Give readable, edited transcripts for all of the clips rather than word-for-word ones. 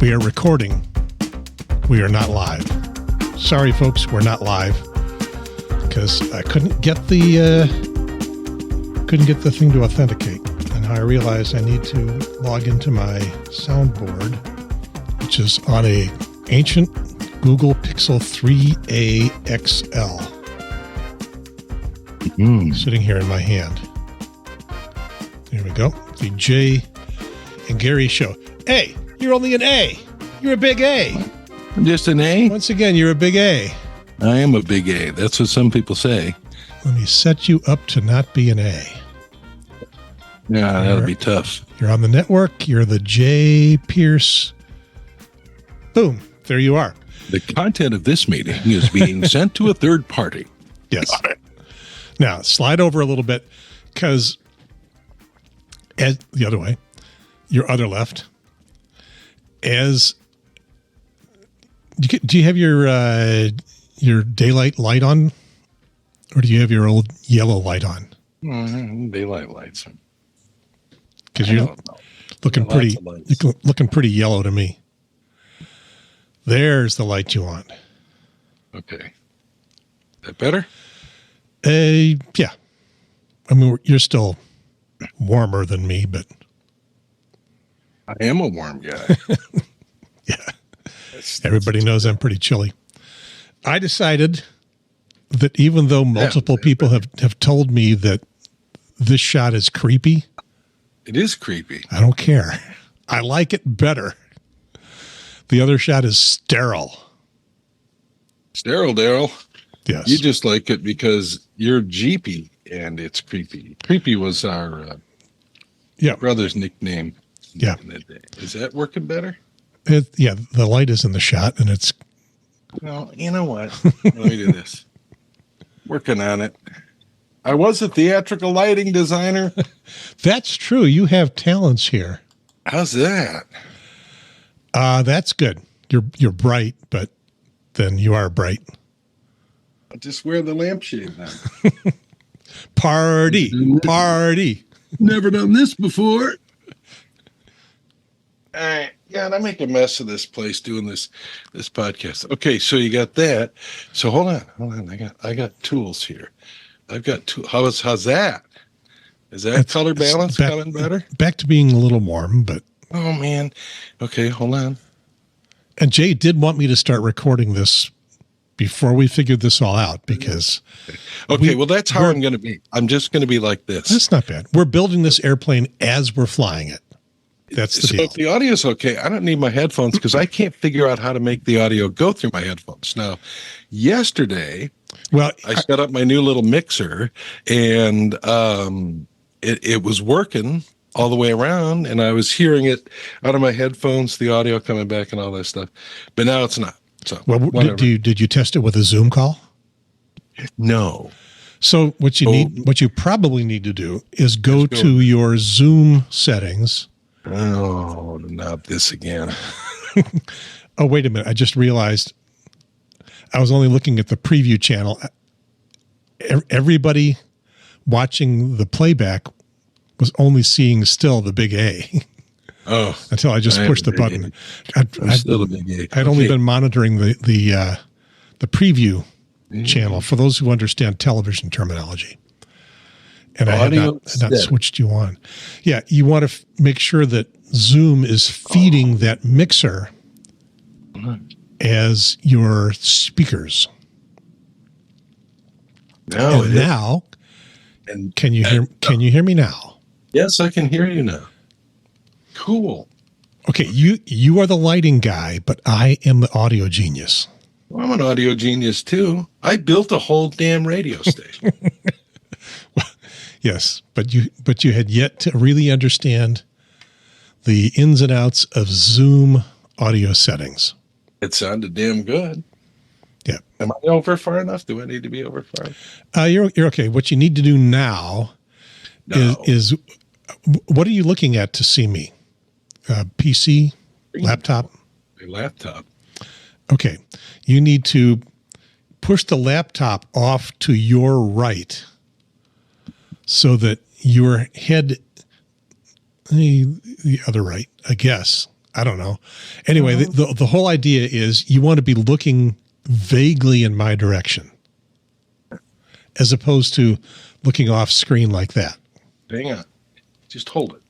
We are recording. We are not live. Sorry, folks, we're not live because I couldn't get the thing to authenticate, and I realized I need to log into my soundboard, which is on a ancient Google Pixel 3a XL, sitting here in my hand. There we go. The Jay and Gary show. Hey, you're only an A. You're a big A. I'm just an A? Once again, you're a big A. I am a big A. That's what some people say. Let me set you up to not be an A. Yeah, that'll be tough. You're on the network. You're the J. Pierce. Boom. There you are. The content of this meeting is being sent to a third party. Yes. Now, slide over a little bit because as the other way, your other left, as do you have your daylight light on, or do you have your old yellow light on? Daylight lights. Because you're looking pretty yellow to me. There's the light you want. Okay. Is that better? Yeah. I mean, you're still warmer than me, but I am a warm guy. Yeah. Everybody knows I'm pretty chilly. I decided that even though multiple people have told me that this shot is creepy. It is creepy. I don't care. I like it better. The other shot is sterile. Sterile, Daryl. Yes. You just like it because you're Jeepy and it's creepy. Creepy was our brother's nickname. Yeah. In the day. Is that working better? The light is in the shot, and it's... Well, you know what? Let me do this. Working on it. I was a theatrical lighting designer. That's true. You have talents here. How's that? That's good. You're bright, but then you are bright. I'll just wear the lampshade now. Party. Never done this before. All right. God, I make a mess of this place doing this podcast. Okay, so you got that. So hold on. I got tools here. I've got how's that? Is that color balance coming better? Back to being a little warm, but oh man. Okay, hold on. And Jay did want me to start recording this before we figured this all out because well, that's how I'm going to be. I'm just going to be like this. That's not bad. We're building this airplane as we're flying it. That's the deal. If the audio is okay, I don't need my headphones because I can't figure out how to make the audio go through my headphones. Now, yesterday, I set up my new little mixer, and it was working all the way around, and I was hearing it out of my headphones, the audio coming back and all that stuff. But now it's not. So, did you test it with a Zoom call? No. So what you probably need to do is go to your Zoom settings. Oh, not this again. Oh, wait a minute. I just realized I was only looking at the preview channel. Everybody watching the playback was only seeing still the big A. Oh. Until I just pushed the button. Still a big A. I'd only been monitoring the preview channel for those who understand television terminology. And I had not switched you on. Yeah, you want to make sure that Zoom is feeding that mixer as your speakers. Now, can you hear me now? Yes, I can hear you now. Cool. Okay, you are the lighting guy, but I am the audio genius. Well, I'm an audio genius too. I built a whole damn radio station. Yes, but you had yet to really understand the ins and outs of Zoom audio settings. It sounded damn good. Yeah. Am I over far enough? Do I need to be over far? You're okay. What you need to do now is what are you looking at to see me? PC, laptop? A laptop. Okay. You need to push the laptop off to your right so that your head, the other right, I guess. I don't know. Anyway, the whole idea is you want to be looking vaguely in my direction as opposed to looking off screen like that. Hang on. Just hold it.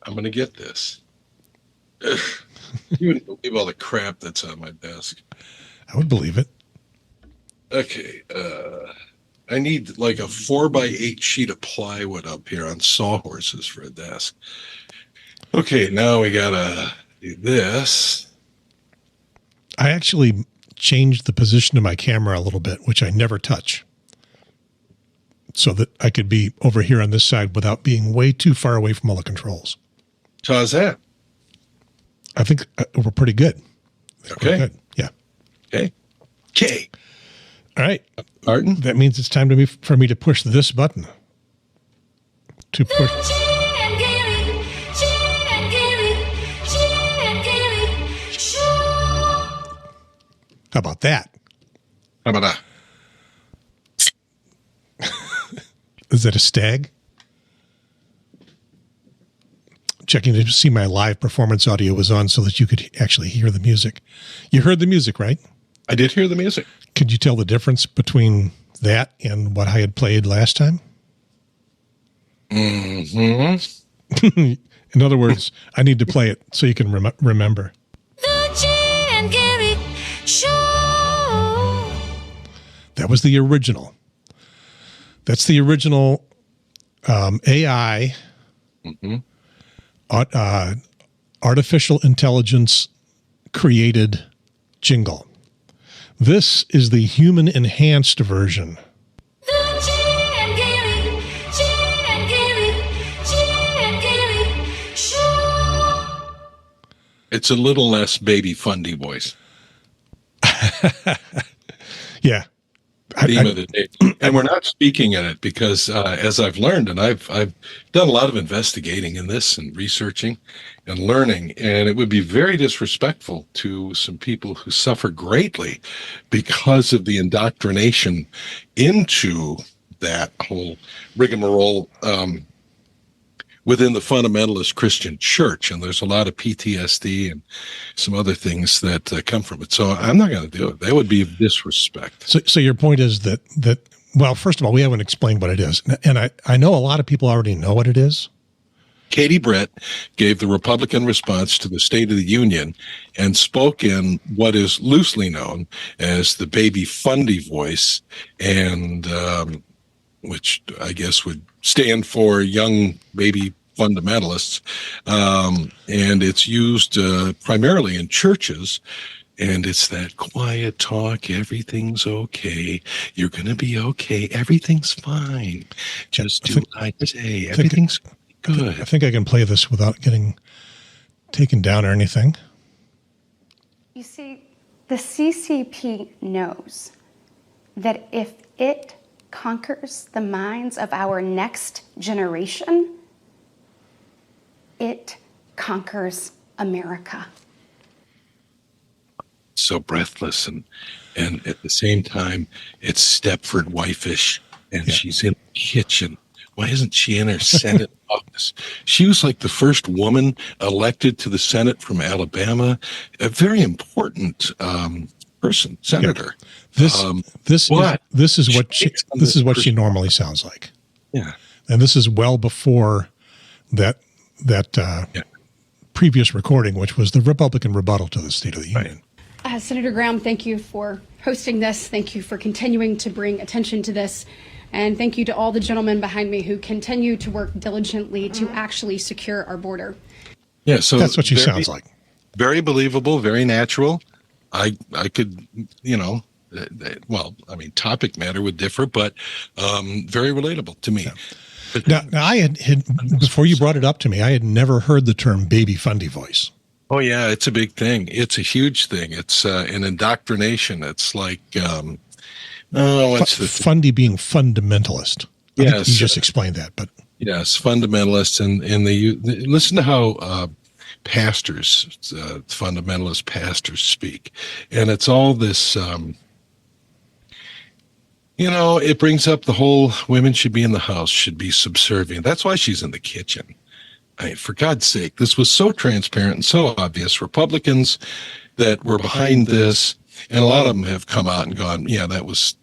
I'm going to get this. You wouldn't believe all the crap that's on my desk. I would believe it. Okay. I need like a 4x8 sheet of plywood up here on sawhorses for a desk. Okay, now we got to do this. I actually changed the position of my camera a little bit, which I never touch, so that I could be over here on this side without being way too far away from all the controls. So how's that? I think we're pretty good. Okay. We're good. Yeah. Okay. All right. Martin? That means it's time for me to push this button. To push. How about that? How about that? Is that a stag? Checking to see my live performance audio was on so that you could actually hear the music. You heard the music, right? I did hear the music. Could you tell the difference between that and what I had played last time? Mm-hmm. In other words, I need to play it so you can remember. That was the original. That's the original AI, artificial intelligence created jingle. This is the human enhanced version. It's a little less baby Fundie voice. Yeah. And we're not speaking in it because, as I've learned, and I've done a lot of investigating in this and researching and learning, and it would be very disrespectful to some people who suffer greatly because of the indoctrination into that whole rigmarole within the fundamentalist Christian church. And there's a lot of PTSD and some other things that come from it. So I'm not going to do it. That would be disrespect. So your point is that, well, first of all, we haven't explained what it is. And I know a lot of people already know what it is. Katie Brett gave the Republican response to the State of the Union and spoke in what is loosely known as the Baby Fundie Voice, and which I guess would stand for Young Baby Fundamentalists. And it's used primarily in churches. And it's that quiet talk. Everything's okay. You're going to be okay. Everything's fine. Just do I say. Everything's good. I think I can play this without getting taken down or anything. You see, the CCP knows that if it conquers the minds of our next generation, it conquers America. So breathless, and at the same time, it's Stepford wife-ish, and she's in the kitchen. Why isn't she in her Senate office? She was like the first woman elected to the Senate from Alabama, a very important person, senator. Yeah. This is what she normally sounds like. Yeah, and this is well before that previous recording, which was the Republican rebuttal to the State of the Union. Senator Graham, thank you for hosting this. Thank you for continuing to bring attention to this. And thank you to all the gentlemen behind me who continue to work diligently to actually secure our border. Yeah, so that's what she sounds like. Very believable, very natural. I could, well, I mean, topic matter would differ, but very relatable to me. Yeah. Now I had before you brought it up to me, I had never heard the term Baby Fundie Voice. Oh yeah, it's a big thing. It's a huge thing. It's an indoctrination. It's like Fundie being fundamentalist. Yes, you just explained that, but yes, fundamentalists, and they listen to how pastors, fundamentalist pastors speak, and it's all this. It brings up the whole women should be in the house, should be subservient. That's why she's in the kitchen. for God's sake, this was so transparent and so obvious. Republicans that were behind this, and a lot of them have come out and gone, yeah, that was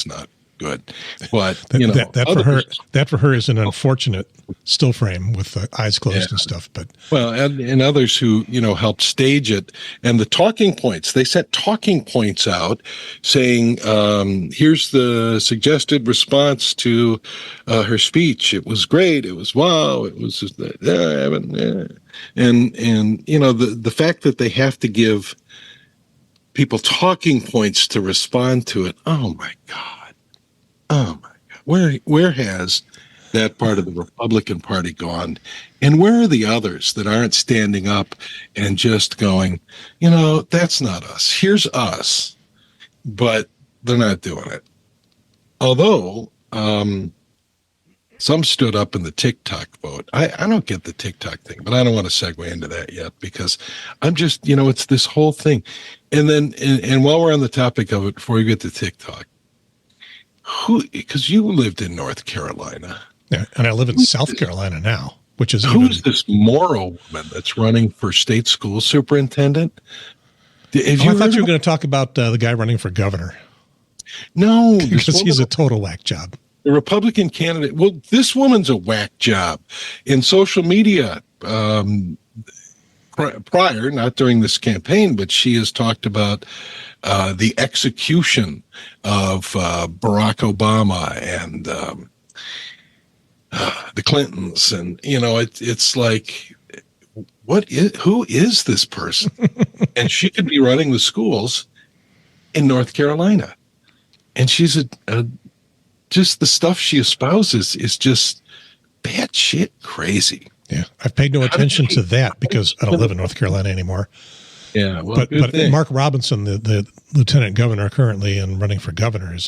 not good. But that for her is an unfortunate still frame with the eyes closed and stuff. But and others who helped stage it, and the talking points, they sent talking points out saying, here's the suggested response to her speech. It was great. It was wow. It was just, and the fact that they have to give people talking points to respond to it. Oh my God. Where has that part of the Republican Party gone? And where are the others that aren't standing up and just going, that's not us. Here's us. But they're not doing it. Although some stood up in the TikTok vote. I don't get the TikTok thing, but I don't want to segue into that yet because I'm just, it's this whole thing. And then, and while we're on the topic of it, before you get to TikTok, because you lived in North Carolina. Yeah, and I live in South Carolina now, which is who's this moral woman that's running for state school superintendent? I thought you were going to talk about the guy running for governor. No, because he's a total whack job. The Republican candidate. Well, this woman's a whack job in social media. Prior, not during this campaign, but she has talked about the execution of Barack Obama and the Clintons, and it's like, who is this person? And she could be running the schools in North Carolina, and she's just the stuff she espouses is just batshit crazy. Yeah, I've paid no attention to that because I don't live in North Carolina anymore. Yeah, well, but Mark Robinson, the lieutenant governor currently and running for governor, has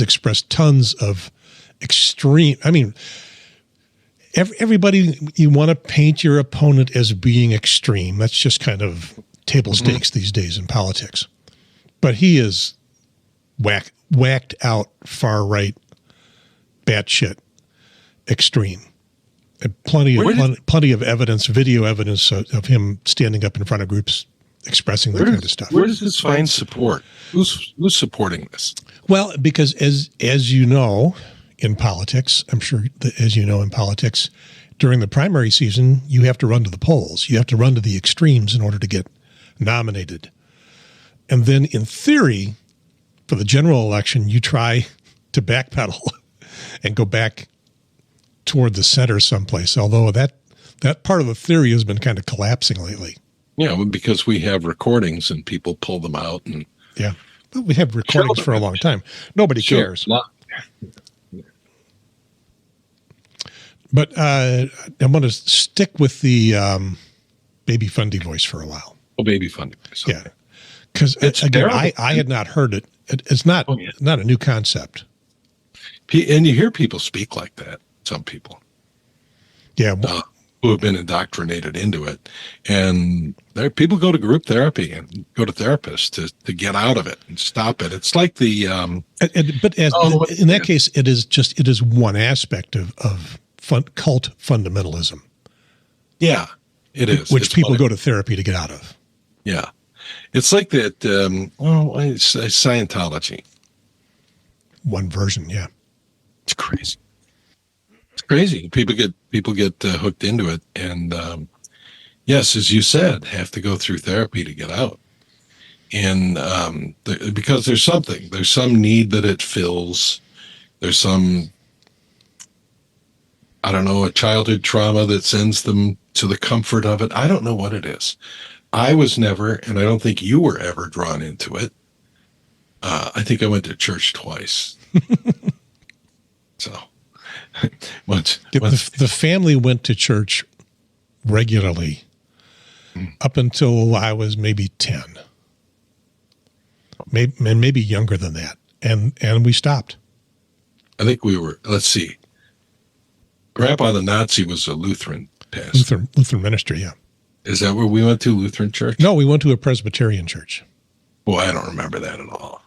expressed tons of extreme. I mean, everybody, you want to paint your opponent as being extreme. That's just kind of table stakes these days in politics. But he is whacked out far right, batshit. Extreme, and plenty of evidence, video evidence of him standing up in front of groups expressing that kind of stuff. Where does this find support? Who's supporting this? Well, because as you know in politics, I'm sure that as you know in politics, during the primary season, you have to run to the polls. You have to run to the extremes in order to get nominated. And then in theory, for the general election, you try to backpedal and go back toward the center someplace, although that part of the theory has been kind of collapsing lately. Yeah, because we have recordings and people pull them out. And yeah, well, we have recordings for a long time. Nobody cares. But I'm going to stick with the Baby Fundie Voice for a while. Oh, Baby Fundie Voice. Okay. Yeah, because again, I had not heard it. It's not not a new concept. And you hear people speak like that. Some people, who have been indoctrinated into it, and people go to group therapy and go to therapists to get out of it and stop it. It's like the in that case, it is one aspect of cult fundamentalism. Yeah, it is, which people go to therapy to get out of. Yeah, it's like that. Scientology, one version. Yeah, it's crazy. It's crazy. People get hooked into it, and yes, as you said, have to go through therapy to get out. And because there's some need that it fills. There's some, I don't know, a childhood trauma that sends them to the comfort of it. I don't know what it is. I was never, and I don't think you were ever drawn into it. I think I went to church twice. So. The family went to church regularly up until I was maybe 10, maybe younger than that, and we stopped. I think we were. Let's see. Grandpa the Nazi was a Lutheran pastor. Lutheran ministry. Yeah. Is that where we went to, Lutheran church? No, we went to a Presbyterian church. Well, I don't remember that at all.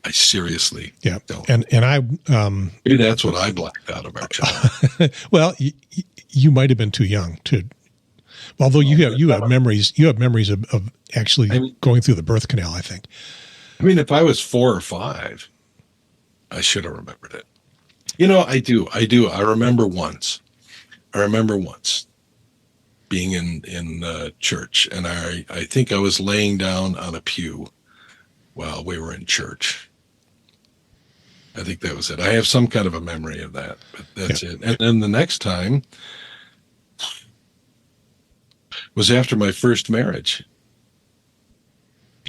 I seriously don't. And I maybe that's what I blacked out of our child. Well, you might have been too young to. Although you have memories of actually going through the birth canal, I think. I mean, if I was 4 or 5, I should have remembered it. You know, I do. I remember once being in church, and I think I was laying down on a pew while we were in church. I think that was it. I have some kind of a memory of that, but that's it. And then the next time was after my first marriage.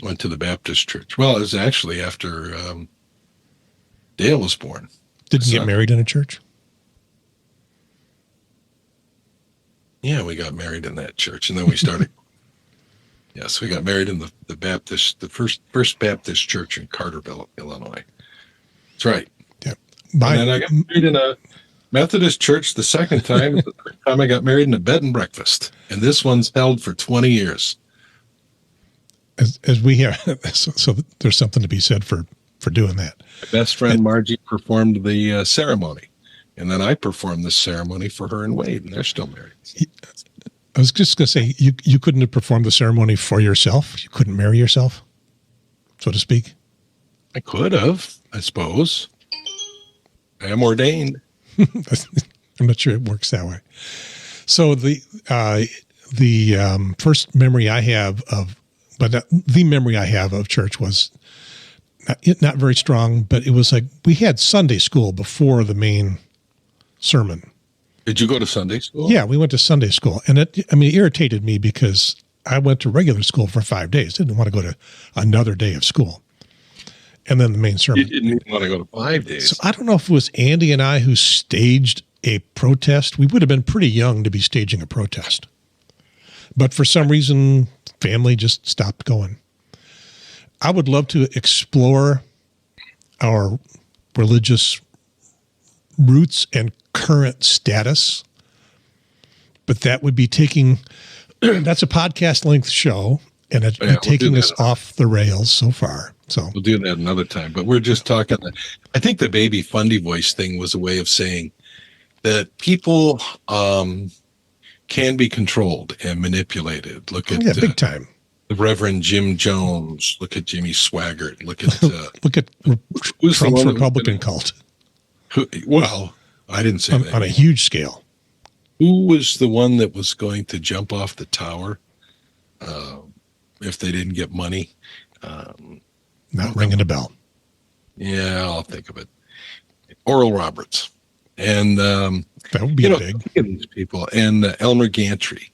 Went to the Baptist church. Well, it was actually after Dale was born. Did you get married in a church? Yeah, we got married in that church, and then we started. Yes, we got married in the Baptist, the first Baptist church in Carterville, Illinois. That's right. Yeah. And then I got married in a Methodist church the second time. The third time I got married in a bed and breakfast, and this one's held for 20 years. As we have, so there's something to be said for doing that. My best friend Margie performed the ceremony, and then I performed this ceremony for her and Wade, and they're still married. I was just going to say, you couldn't have performed the ceremony for yourself? You couldn't marry yourself, so to speak? I could have, I suppose. I am ordained. I'm not sure it works that way. So the first memory I have the memory I have of church was not very strong, but it was like we had Sunday school before the main sermon. Did you go to Sunday school? Yeah, we went to Sunday school. And it irritated me because I went to regular school for 5 days. Didn't want to go to another day of school. And then the main sermon. You didn't even want to go to 5 days. So I don't know if it was Andy and I who staged a protest. We would have been pretty young to be staging a protest. But for some reason, family just stopped going. I would love to explore our religious roots and current status, but that would be taking, that's a podcast length show, and it's taking us off the rails so far. So we'll do that another time, but we're just talking. I think the baby Fundie Voice thing was a way of saying that people can be controlled and manipulated. Look at big time. The Reverend Jim Jones. Look at Jimmy Swaggart. Look at Trump's Republican cult. Well, I didn't say that. On a huge scale. Who was the one that was going to jump off the tower if they didn't get money? Not ringing a bell. Yeah, I'll think of it. Oral Roberts. And that would be big. Look at these people. And Elmer Gantry.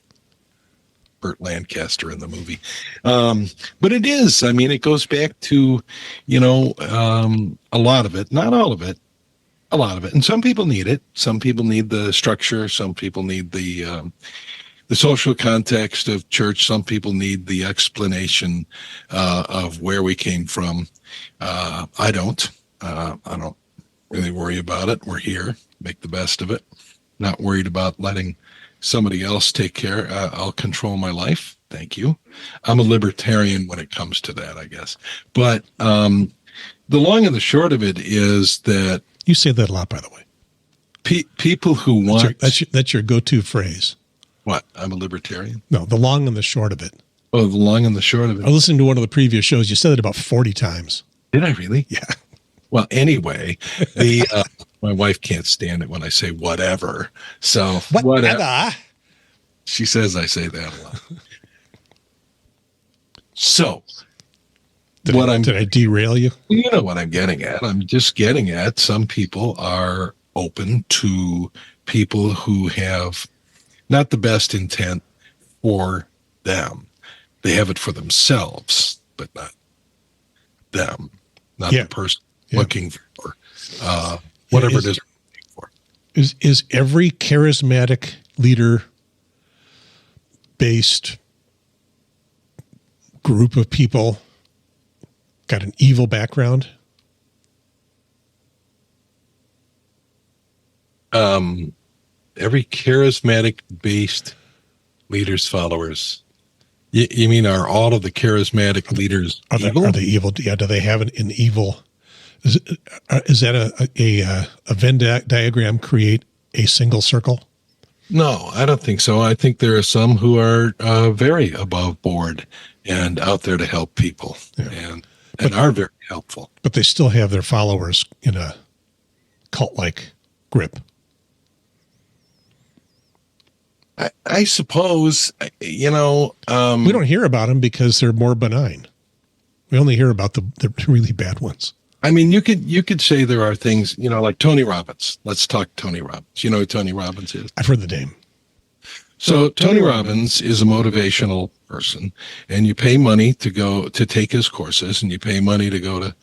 Burt Lancaster in the movie. But it is, it goes back to, a lot of it, not all of it, a lot of it. And some people need it. Some people need the structure. Some people need the social context of church. Some people need the explanation of where we came from. I don't really worry about it. We're here, make the best of it. Not worried about letting somebody else take care. I'll control my life. Thank you. I'm a libertarian when it comes to that, I guess. But the long and the short of it is that you say that a lot, by the way. People who want that's your go-to phrase. What? I'm a libertarian? No, the long and the short of it. Oh, the long and the short of it. I listened to one of the previous shows. You said it about 40 times. Did I really? Yeah. Well, anyway, my wife can't stand it when I say whatever. So whatever. She says I say that a lot. So did I derail you? You know what I'm getting at. I'm just getting at some people are open to people who have not the best intent for them. They have it for themselves, but not them, not the person looking for whatever it is looking for. Is every charismatic leader based group of people got an evil background? Every charismatic based leaders, followers. You mean are all of the charismatic leaders evil? Are they evil? Yeah. Do they have an evil? Is that a Venn diagram create a single circle? No, I don't think so. I think there are some who are very above board and out there to help people, and are very helpful. But they still have their followers in a cult-like grip. I suppose, we don't hear about them because they're more benign. We only hear about the really bad ones. I mean, you could say there are things, like Tony Robbins. Let's talk Tony Robbins. You know who Tony Robbins is? I've heard the name. So Tony Robbins is a motivational person, and you pay money to take his courses, and you pay money to go to, I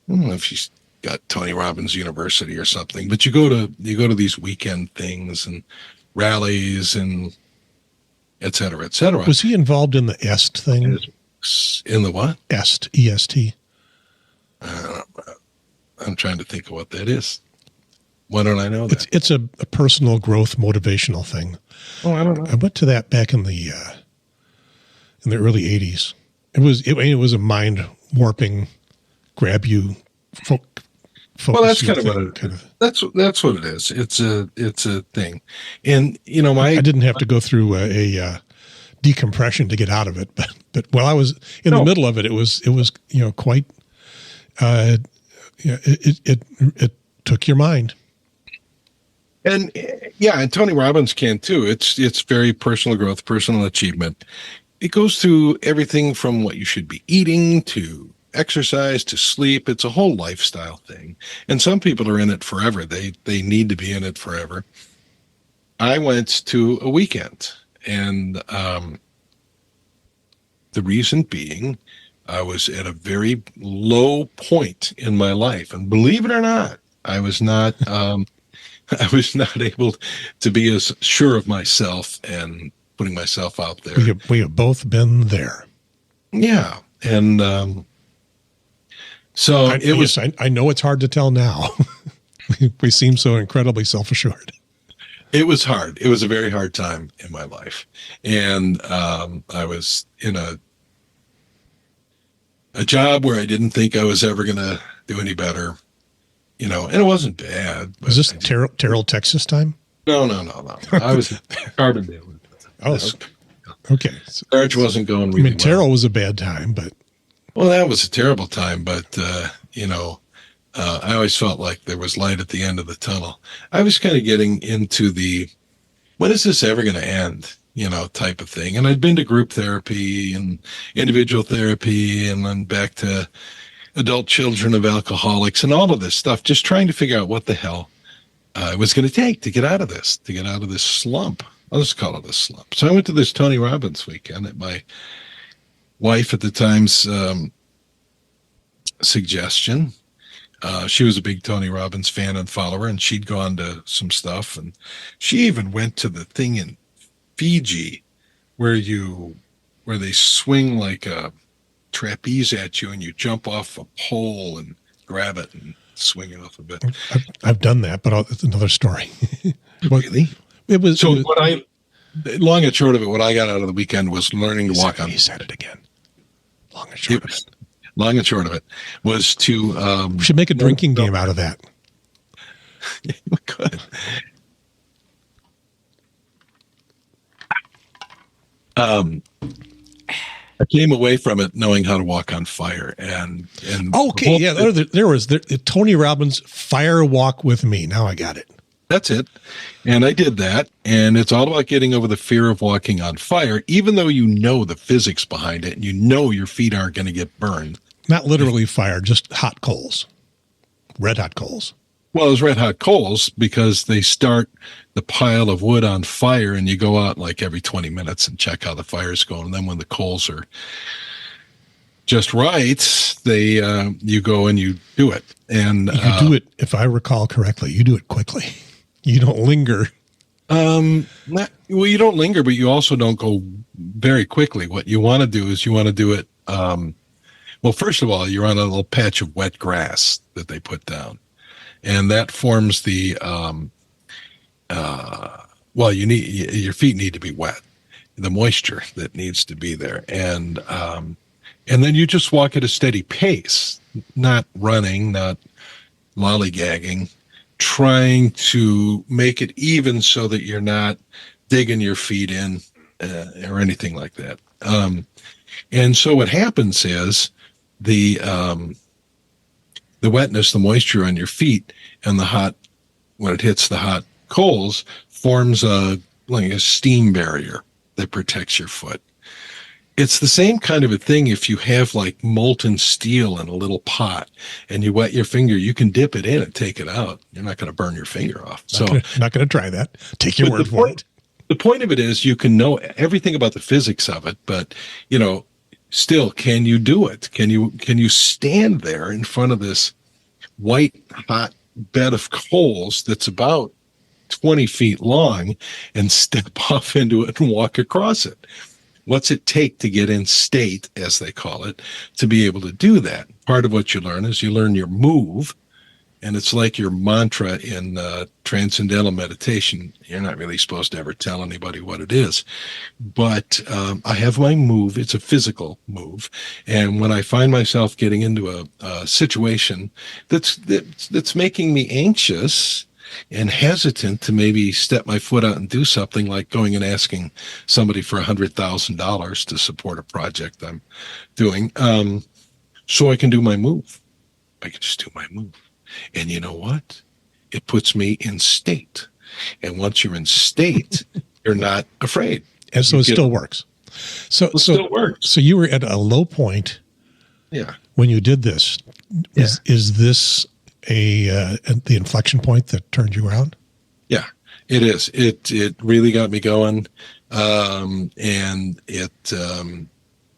don't know if she's got Tony Robbins University or something, but you go to these weekend things and rallies and et cetera, et cetera. Was he involved in the EST thing? In the what? EST, E-S-T. I'm trying to think of what that is. Why don't I know that? It's a personal growth motivational thing. Oh, I don't know. I went to that back in the early 80s. It was a mind warping, grab you, focus. Well, that's kind of that's what it is. It's a thing, and I didn't have to go through a decompression to get out of it, but while I was in the middle of it, it was quite. It took your mind. And and Tony Robbins can too. It's very personal growth, personal achievement. It goes through everything from what you should be eating to exercise to sleep. It's a whole lifestyle thing. And some people are in it forever. They need to be in it forever. I went to a weekend, and the reason being, I was at a very low point in my life, and believe it or not, I was not able to be as sure of myself and putting myself out there. We have both been there. Yeah. And I know it's hard to tell now. We seem so incredibly self-assured. It was hard. It was a very hard time in my life. And I was in a job where I didn't think I was ever going to do any better. And it wasn't bad. Was this Terrell, Texas time? No. I was in Carbondale. Oh, okay. Marriage wasn't going really well. Terrell was a bad time, but. Well, that was a terrible time, but, I always felt like there was light at the end of the tunnel. I was kind of getting into the, when is this ever going to end? Type of thing. And I'd been to group therapy and individual therapy and then back to adult children of alcoholics and all of this stuff, just trying to figure out what the hell it was going to take to get out of this slump. I'll just call it a slump. So I went to this Tony Robbins weekend at my wife at the time's suggestion. She was a big Tony Robbins fan and follower, and she'd gone to some stuff. And she even went to the thing in Fiji where they swing like a trapeze at you and you jump off a pole and grab it and swing it off of it. I've done that, but it's another story. Really? Long and short of it, what I got out of the weekend was learning to walk on. He said it again. Long and short of it was to. We should make a drinking game out of that. Yeah, we could. I came away from it knowing how to walk on fire, and okay, yeah, there was Tony Robbins Fire Walk with Me. Now I got it. That's it, and I did that, and it's all about getting over the fear of walking on fire, even though you know the physics behind it, and you know your feet aren't going to get burned. Not literally fire, just hot coals, red hot coals. Well, it's red hot coals because they start the pile of wood on fire, and you go out like every 20 minutes and check how the fire's going. And then when the coals are just right, you go and you do it. And you do it, if I recall correctly, you do it quickly. You don't linger. You don't linger, but you also don't go very quickly. What you want to do is you want to do it. Well, first of all, you're on a little patch of wet grass that they put down. And that forms the, your feet need to be wet, the moisture that needs to be there. And then you just walk at a steady pace. not running, not lollygagging, trying to make it even so that you're not digging your feet in or anything like that. And so what happens is the wetness, the moisture on your feet and the hot, when it hits the hot coals, forms like a steam barrier that protects your foot. It's the same kind of a thing if you have like molten steel in a little pot and you wet your finger, you can dip it in and take it out. You're not going to burn your finger off. Not going to try that. Take your word for it. The point of it is you can know everything about the physics of it, but still, can you do it? Can you stand there in front of this white hot bed of coals that's about 20 feet long and step off into it and walk across it? What's it take to get in state, as they call it, to be able to do that? Part of what you learn is you learn your move, and it's like your mantra in transcendental meditation. You're not really supposed to ever tell anybody what it is. But I have my move. It's a physical move. And when I find myself getting into a situation that's making me anxious and hesitant to maybe step my foot out and do something, like going and asking somebody for $100,000 to support a project I'm doing, so I can do my move. I can just do my move. And you know what? It puts me in state. And once you're in state, you're not afraid. And so it still works. So still works. So you were at a low point. Yeah. When you did this. Is this the inflection point that turned you around? Yeah, it is. It really got me going. And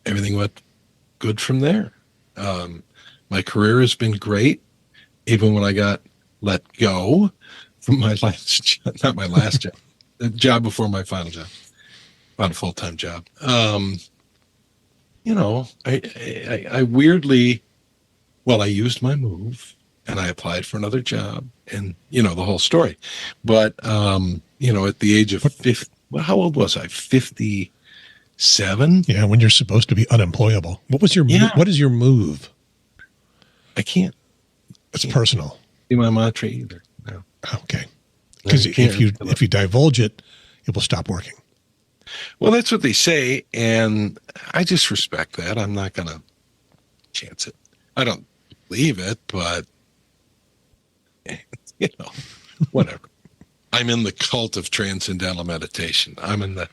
everything went good from there. My career has been great. Even when I got let go from my last job, not my last job, the job before my final job, not a full-time job. I weirdly, I used my move and I applied for another job and, the whole story. But, at the age of 50, how old was I? 57? Yeah, when you're supposed to be unemployable. What was what is your move? I can't. It's personal. Do my mantra either. No. Okay. Because if you divulge it, it will stop working. Well, that's what they say, and I just respect that. I'm not going to chance it. I don't believe it, but whatever. I'm in the cult of transcendental meditation. I'm in the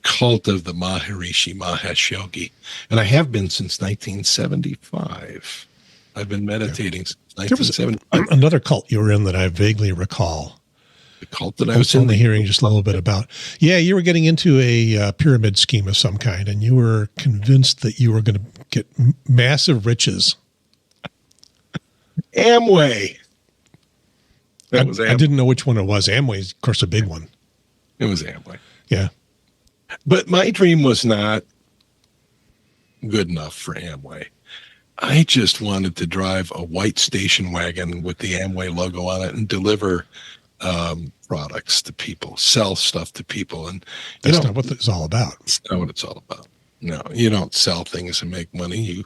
cult of the Maharishi Mahesh Yogi, and I have been since 1975. I've been meditating since 1975. There was another cult you were in that I vaguely recall. The cult that I was in. Only hearing just a little bit about. Yeah, you were getting into a pyramid scheme of some kind, and you were convinced that you were going to get massive riches. Amway. I didn't know which one it was. Amway's, of course, a big one. It was Amway. Yeah. But my dream was not good enough for Amway. I just wanted to drive a white station wagon with the Amway logo on it and deliver products to people, sell stuff to people. And that's not what it's all about. That's not what it's all about. No, you don't sell things and make money.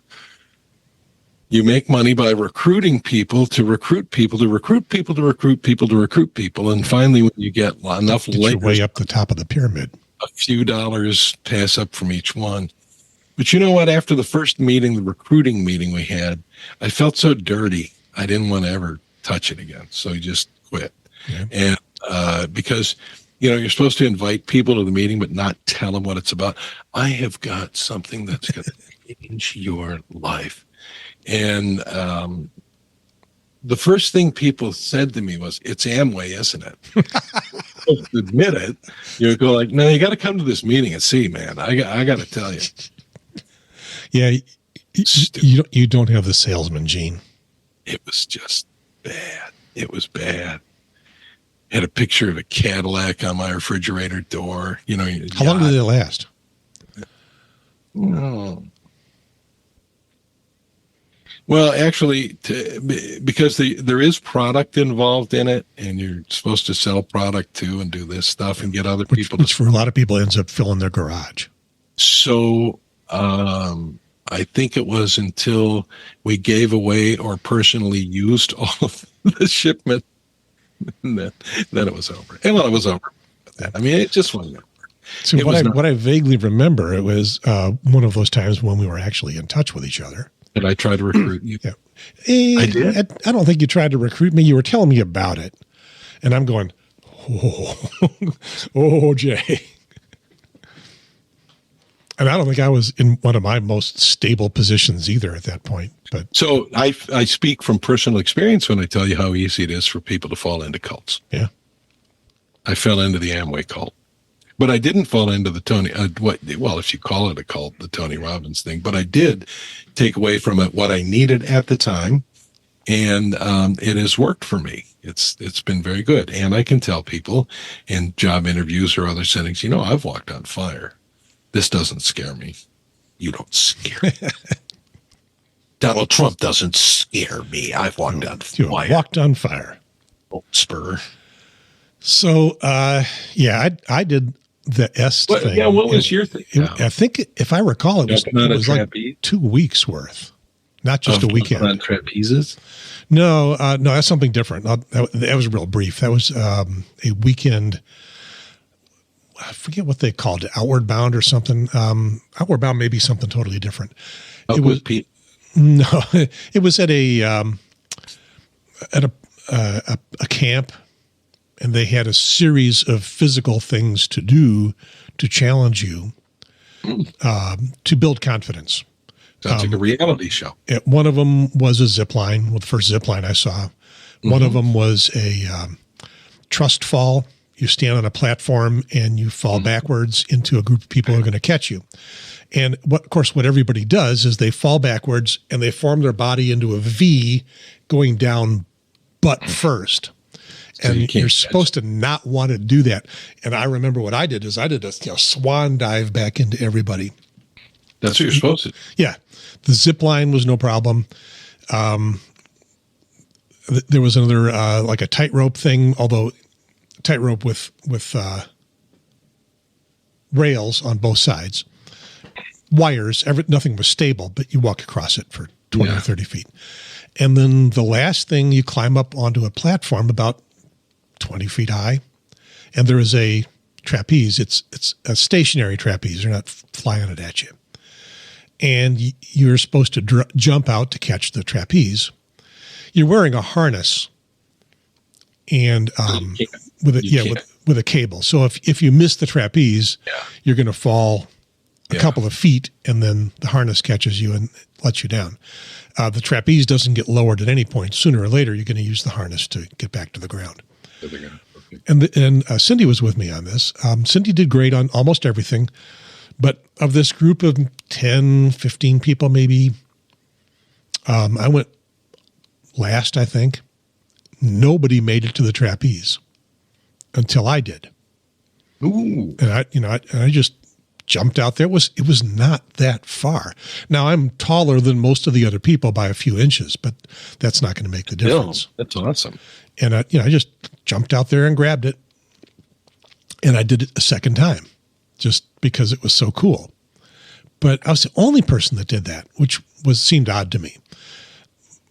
You make money by recruiting people to recruit people to recruit people to recruit people to recruit people. And finally, when you get enough labor, way up the top of the pyramid, a few dollars pass up from each one. But you know what? After the first meeting, the recruiting meeting we had, I felt so dirty. I didn't want to ever touch it again. So I just quit. Yeah. And because, you're supposed to invite people to the meeting, but not tell them what it's about. I have got something that's going to change your life. And the first thing people said to me was, "It's Amway, isn't it?" To admit it, you go like, "No, you got to come to this meeting and see, man. I got to tell you." Yeah, you don't have the salesman gene. It was just bad. It was bad. Had a picture of a Cadillac on my refrigerator door. How long did it last? No. Well, actually, because there is product involved in it, and you're supposed to sell product too, and do this stuff, and get other people. Which for a lot of people ends up filling their garage. So, I think it was until we gave away or personally used all of the shipment, and then it was over. And when it was over, I mean, it just wasn't over. So what I vaguely remember, it was one of those times when we were actually in touch with each other. Did I try to recruit you? Yeah. I did. I don't think you tried to recruit me. You were telling me about it, and I'm going, oh, Jay. And I don't think I was in one of my most stable positions either at that point. But so I speak from personal experience when I tell you how easy it is for people to fall into cults. Yeah, I fell into the Amway cult, but I didn't fall into the Tony. Well, if you call it a cult, the Tony Robbins thing. But I did take away from it what I needed at the time, and it has worked for me. It's been very good, and I can tell people in job interviews or other settings, I've walked on fire. This doesn't scare me. You don't scare me. Donald Trump doesn't scare me. I've walked on fire. You walked on fire. Spur. So, I did the S thing. Yeah, what was your thing? I think, if I recall, it was like 2 weeks worth, not just a weekend. On trapezes? No, that's something different. That was real brief. That was a weekend. I forget what they called it, Outward Bound or something. Outward Bound may be something totally different. It was Pete. No, it was at a camp, and they had a series of physical things to do to challenge you to build confidence. Sounds like a reality show. One of them was a zip line, the first zip line I saw. One of them was a trust fall. You stand on a platform and you fall backwards into a group of people who are going to catch you. And of course, what everybody does is they fall backwards and they form their body into a V going down butt first. So and you're supposed to not want to do that. And I remember what I did is I did a swan dive back into everybody. That's what you're supposed to do. Yeah. The zip line was no problem. There was another, like a tightrope thing, although tightrope with rails on both sides, wires, nothing was stable, but you walk across it for 20 or 30 feet. And then the last thing, you climb up onto a platform about 20 feet high, and there is a trapeze. It's a stationary trapeze. They're not flying it at you. And you're supposed to jump out to catch the trapeze. You're wearing a harness and with a cable. So if you miss the trapeze, you're going to fall a couple of feet, and then the harness catches you and lets you down. The trapeze doesn't get lowered at any point. Sooner or later, you're going to use the harness to get back to the ground. Okay. And Cindy was with me on this. Cindy did great on almost everything. But of this group of 10, 15 people, maybe, I went last, I think. Nobody made it to the trapeze until I did. Ooh. And I just jumped out there. It was not that far. Now, I'm taller than most of the other people by a few inches, but that's not going to make the difference. That's awesome. And I just jumped out there and grabbed it. And I did it a second time just because it was so cool. But I was the only person that did that, which seemed odd to me.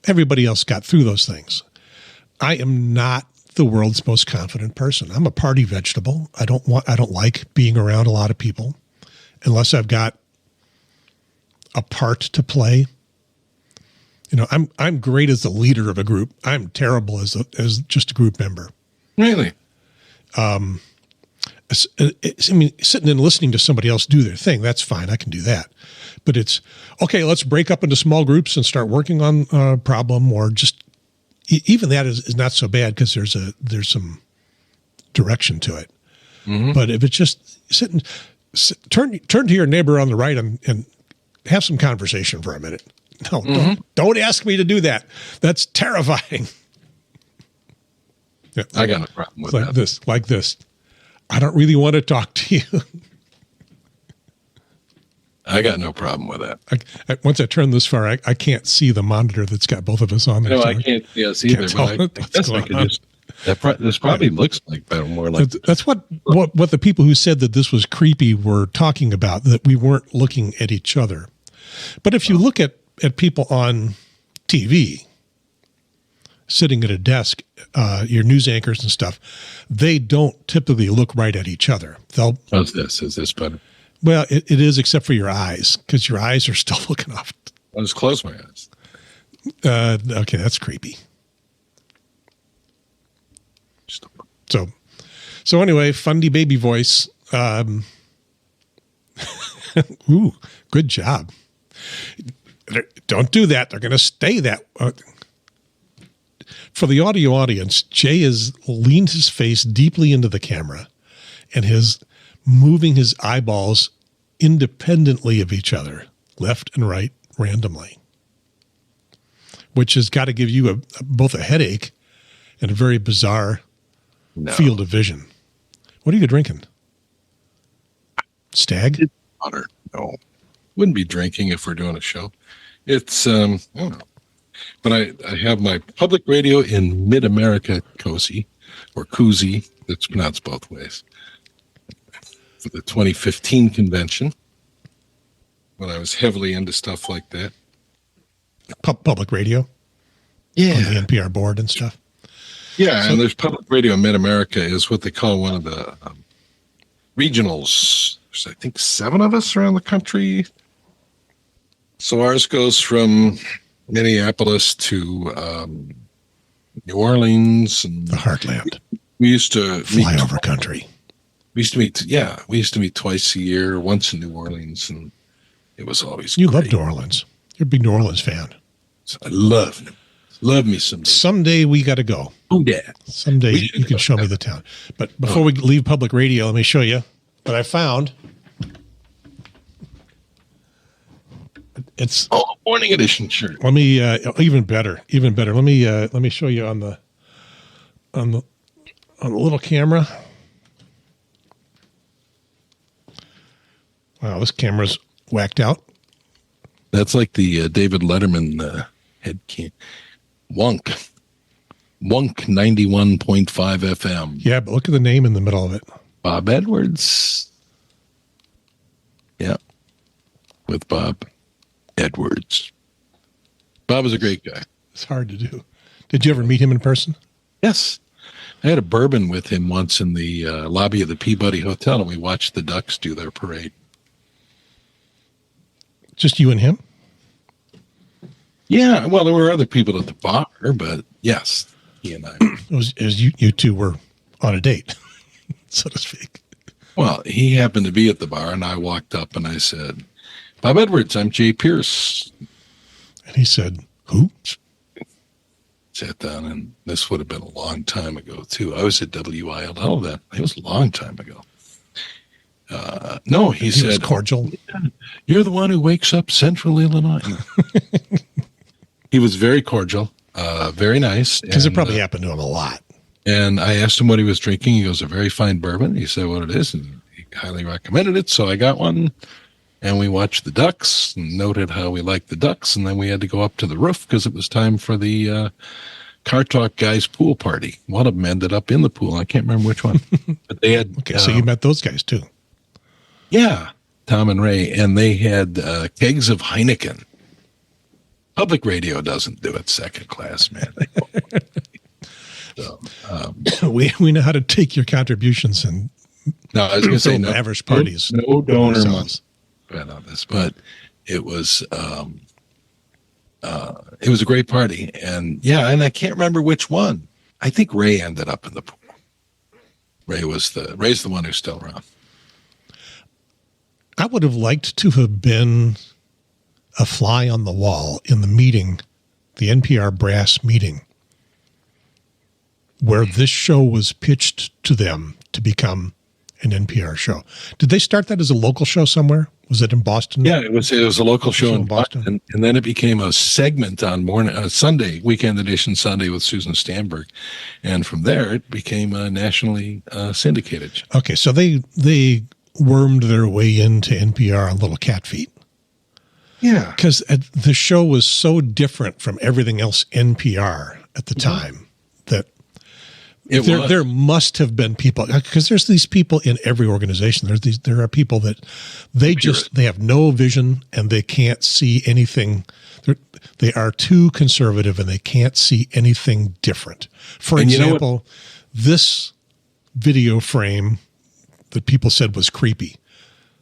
Everybody else got through those things. I am not the world's most confident person. I'm a party vegetable. I don't like being around a lot of people unless I've got a part to play. I'm great as the leader of a group. I'm terrible as just a group member. Really? Sitting and listening to somebody else do their thing, that's fine. I can do that. But it's, okay, let's break up into small groups and start working on a problem, or just, even that is not so bad because there's some direction to it. Mm-hmm. But if it's just turn to your neighbor on the right and have some conversation for a minute. No, don't ask me to do that. That's terrifying. Yeah, I got a problem with that. Like this. I don't really want to talk to you. I got no problem with that. Once I turn this far, I can't see the monitor that's got both of us on there. No, I can't see us either. But I guess I could just. This probably looks like more like. That's what the people who said that this was creepy were talking about. That we weren't looking at each other. But if you look at people on TV sitting at a desk, your news anchors and stuff, they don't typically look right at each other. How's this? Is this better? Well, it is, except for your eyes, because your eyes are still looking off. I'll just close my eyes. Okay, that's creepy. So anyway, Fundie Baby Voice. Ooh, good job. Don't do that. They're going to stay that. For the audio audience, Jay has leaned his face deeply into the camera and is moving his eyeballs independently of each other, left and right, randomly, which has got to give you both a headache and a very bizarre field of vision. What are you drinking? Stag? Water. No. Wouldn't be drinking if we're doing a show. It's, I don't know. But I have my public radio in Mid-America Cozy, or Koozie, it's pronounced both ways, for the 2015 convention, when I was heavily into stuff like that. Public radio? Yeah. On the NPR board and stuff? Yeah, and there's public radio in Mid-America is what they call one of the regionals. There's, I think, 7 of us around the country. So ours goes from Minneapolis to New Orleans. And the heartland. We used to flyover country. We used to meet twice a year, once in New Orleans, and it was always You great. love New Orleans. You're a big New Orleans fan. I love me some. Someday we got to go. Oh, yeah. Someday you can show me the town. But before we leave public radio, let me show you what I found. It's morning edition shirt. Let me even better. Let me show you on the little camera. Wow, this camera's whacked out. That's like the David Letterman head cam. Wonk 91.5 FM. Yeah, but look at the name in the middle of it. Bob Edwards. Yeah, with Bob Edwards. Bob is a great guy. It's hard to do. Did you ever meet him in person? Yes. I had a bourbon with him once in the lobby of the Peabody Hotel, and we watched the Ducks do their parade. Just you and him? Yeah, well, there were other people at the bar, but yes, he and I. It was you two were on a date, so to speak. Well, he happened to be at the bar, and I walked up and I said, Bob Edwards, I'm Jay Pierce. And he said, who? Sat down, and this would have been a long time ago, too. I was at WILL then. It was a long time ago. No, he said, was cordial. You're the one who wakes up Central Illinois. He was very cordial, very nice. Because it probably happened to him a lot. And I asked him what he was drinking. He goes, a very fine bourbon. He said what it is, and he highly recommended it. So I got one, and we watched the Ducks and noted how we liked the Ducks. And then we had to go up to the roof because it was time for the Car Talk guys' pool party. One of them ended up in the pool. I can't remember which one. But they had. Okay, so you met those guys too. Yeah, Tom and Ray. And they had kegs of Heineken. Public radio doesn't do it second class, man. So, we know how to take your contributions and no, I was going to say average parties. No donor money on this, but it was a great party, and I can't remember which one. I think Ray ended up in the pool. Ray's the one who's still around. I would have liked to have been a fly on the wall in the meeting, the NPR brass meeting, where this show was pitched to them to become an NPR show. Did they start that as a local show somewhere? Was it in Boston? Yeah, it was a local show in Boston. And then it became a segment on Sunday, Weekend Edition Sunday with Susan Stamberg. And from there, it became nationally syndicated. Okay, so they wormed their way into NPR on little cat feet. Yeah. Because the show was so different from everything else NPR at the time that There must have been people, because there's these people in every organization. There are people that they have no vision and they can't see anything. They are too conservative and they can't see anything different. For example, this video frame that people said was creepy.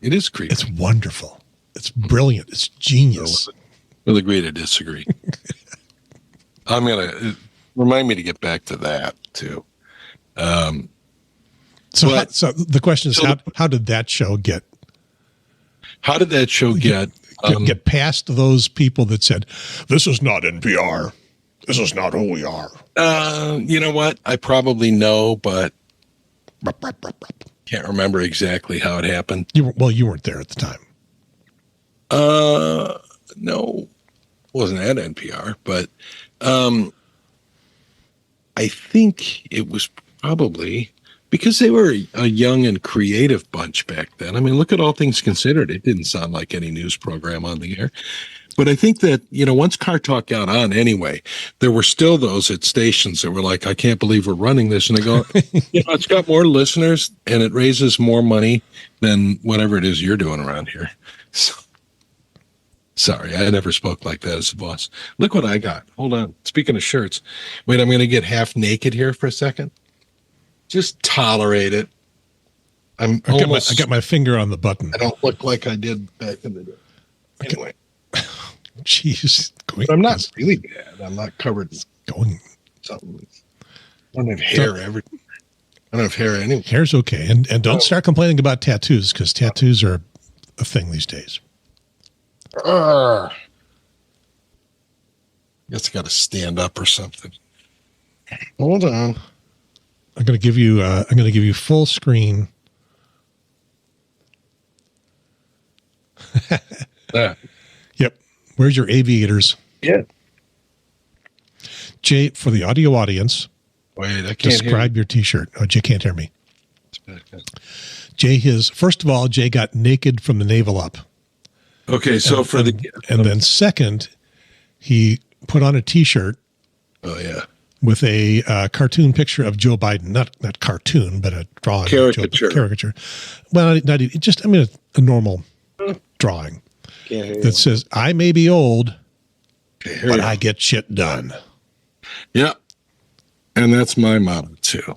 It is creepy. It's wonderful. It's brilliant. It's genius. We'll agree to disagree. I'm going to remind me to get back to that too. So the question is, how did that show get? How did that show get past those people that said, "This is not NPR. This is not who we are"? You know what? I probably know, but can't remember exactly how it happened. You weren't there at the time. No, wasn't at NPR, but I think it was probably because they were a young and creative bunch back then. I mean, look at All Things Considered. It didn't sound like any news program on the air. But I think that, once Car Talk got on anyway, there were still those at stations that were like, I can't believe we're running this. And they go, it's got more listeners and it raises more money than whatever it is you're doing around here. So, sorry, I never spoke like that as a boss. Look what I got. Hold on. Speaking of shirts, wait, I'm going to get half naked here for a second. Just tolerate it. I got my finger on the button. I don't look like I did back in the day. Anyway. Jeez. I'm not really bad. I'm not covered in something. I don't have hair everywhere. I don't have hair anywhere. Hair's okay. And don't start complaining about tattoos, because tattoos are a thing these days. Guess I got to stand up or something. Hold on. I'm going to give you full screen. Yep. Where's your aviators? Yeah. Jay, for the audio audience, wait, I can't describe your T-shirt. Oh, Jay can't hear me. Jay, first of all, Jay got naked from the navel up. Okay, so then second, he put on a T-shirt. Oh yeah. With a cartoon picture of Joe Biden, not cartoon, but a drawing. Caricature. Well, not even, just, a normal drawing that says, I may be old, but I get shit done. Yeah. And that's my motto too.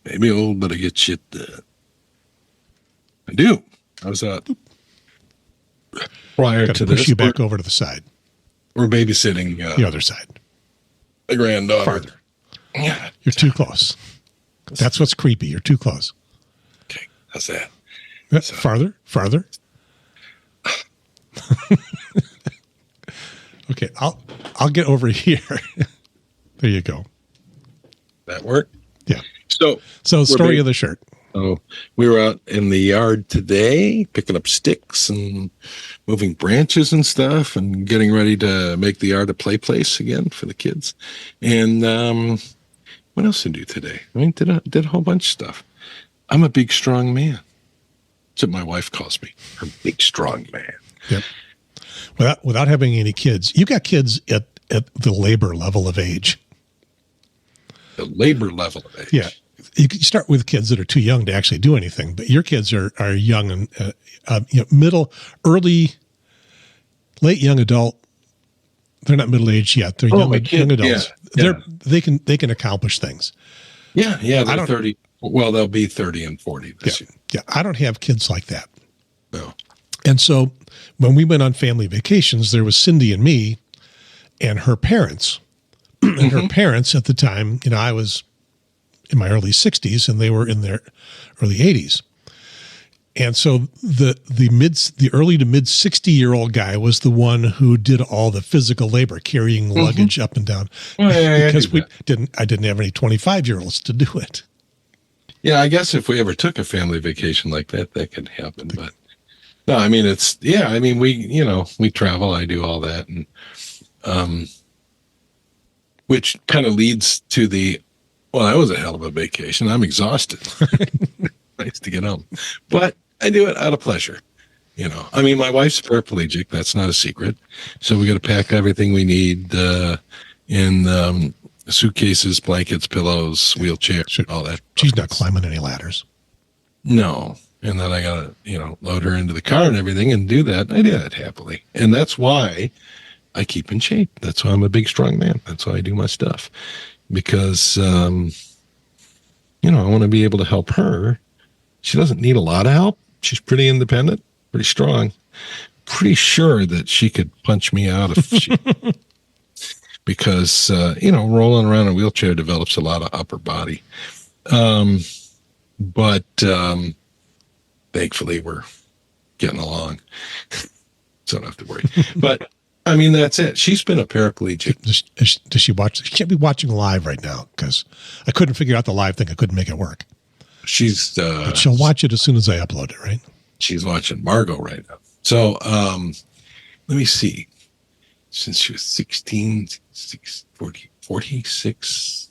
Maybe old, but I get shit done. I do. How's that? Prior to this, push you back over to the side. We're babysitting the other side. The granddaughter. Farther. Yeah. You're too close. That's what's creepy. You're too close. Okay. How's that? Farther. Okay. I'll get over here. There you go. That work? Yeah. So story of the shirt. So we were out in the yard today picking up sticks and moving branches and stuff and getting ready to make the yard a play place again for the kids. And what else did I do today? Did a whole bunch of stuff. I'm a big, strong man. That's what my wife calls me. I'm a big, strong man. Yep. Without having any kids, you got kids at the labor level of age. The labor level of age. Yeah. You start with kids that are too young to actually do anything, but your kids are young and middle, early, late young adult. They're not middle aged yet. They're young adults. Yeah. They can accomplish things. Yeah. They're 30. Well, they'll be 30 and 40 this year. Yeah. I don't have kids like that. No. And so when we went on family vacations, there was Cindy and me and her parents. And her parents at the time, I was in my early 60s and they were in their early 80s. And so the early to mid 60-year-old guy was the one who did all the physical labor, carrying luggage up and down, because I didn't have any 25-year-olds to do it. Yeah, I guess if we ever took a family vacation like that could happen. But no, we travel. I do all that, and which kind of leads to that was a hell of a vacation. I'm exhausted. Nice to get home, but I do it out of pleasure. My wife's paraplegic. That's not a secret. So we got to pack everything we need in suitcases, blankets, pillows, wheelchair, all that. She's not climbing any ladders. No. And then I got to, load her into the car and everything and do that. I did it happily. And that's why I keep in shape. That's why I'm a big, strong man. That's why I do my stuff. Because, I want to be able to help her. She doesn't need a lot of help. She's pretty independent, pretty strong. Pretty sure that she could punch me out if she... because, rolling around in a wheelchair develops a lot of upper body. But thankfully we're getting along. So I don't have to worry. But I mean, that's it. She's been a paraplegic. Does she watch? She can't be watching live right now because I couldn't figure out the live thing. I couldn't make it work. But she'll watch it as soon as I upload it, right? She's watching Margot right now. So let me see. Since she was 16, 46 years.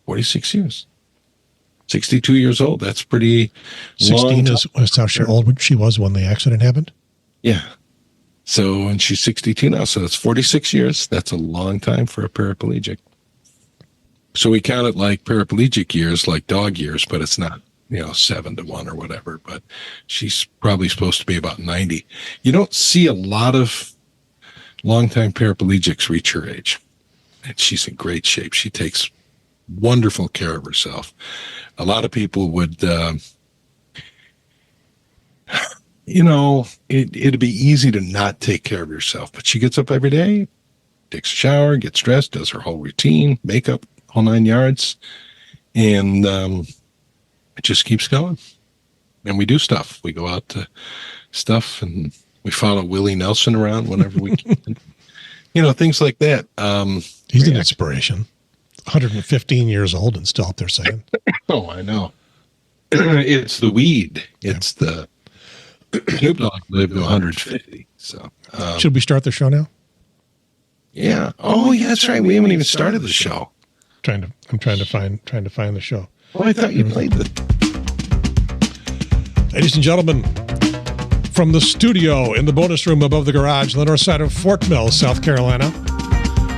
46 years. 62 years old. That's pretty 16 is how old she was when the accident happened? Yeah. So, and she's 62 now, so that's 46 years. That's a long time for a paraplegic. So we count it like paraplegic years, like dog years, but it's not, 7 to 1 or whatever. But she's probably supposed to be about 90. You don't see a lot of longtime paraplegics reach her age. And she's in great shape. She takes wonderful care of herself. A lot of people would, it'd be easy to not take care of yourself, but she gets up every day, takes a shower, gets dressed, does her whole routine, makeup, whole 9 yards, and it just keeps going. And we do stuff. We go out to stuff, and we follow Willie Nelson around whenever we can. Things like that. He's an inspiration. 115 years old and still up there singing. Oh, I know. It's the weed. It's the Snoop Dogg lived to 150. So should we start the show now? Yeah. Oh, yeah, that's right. We haven't even started the show. I'm trying to find the show. Oh, I thought you played it. Ladies and gentlemen, from the studio in the bonus room above the garage on the north side of Fort Mill, South Carolina,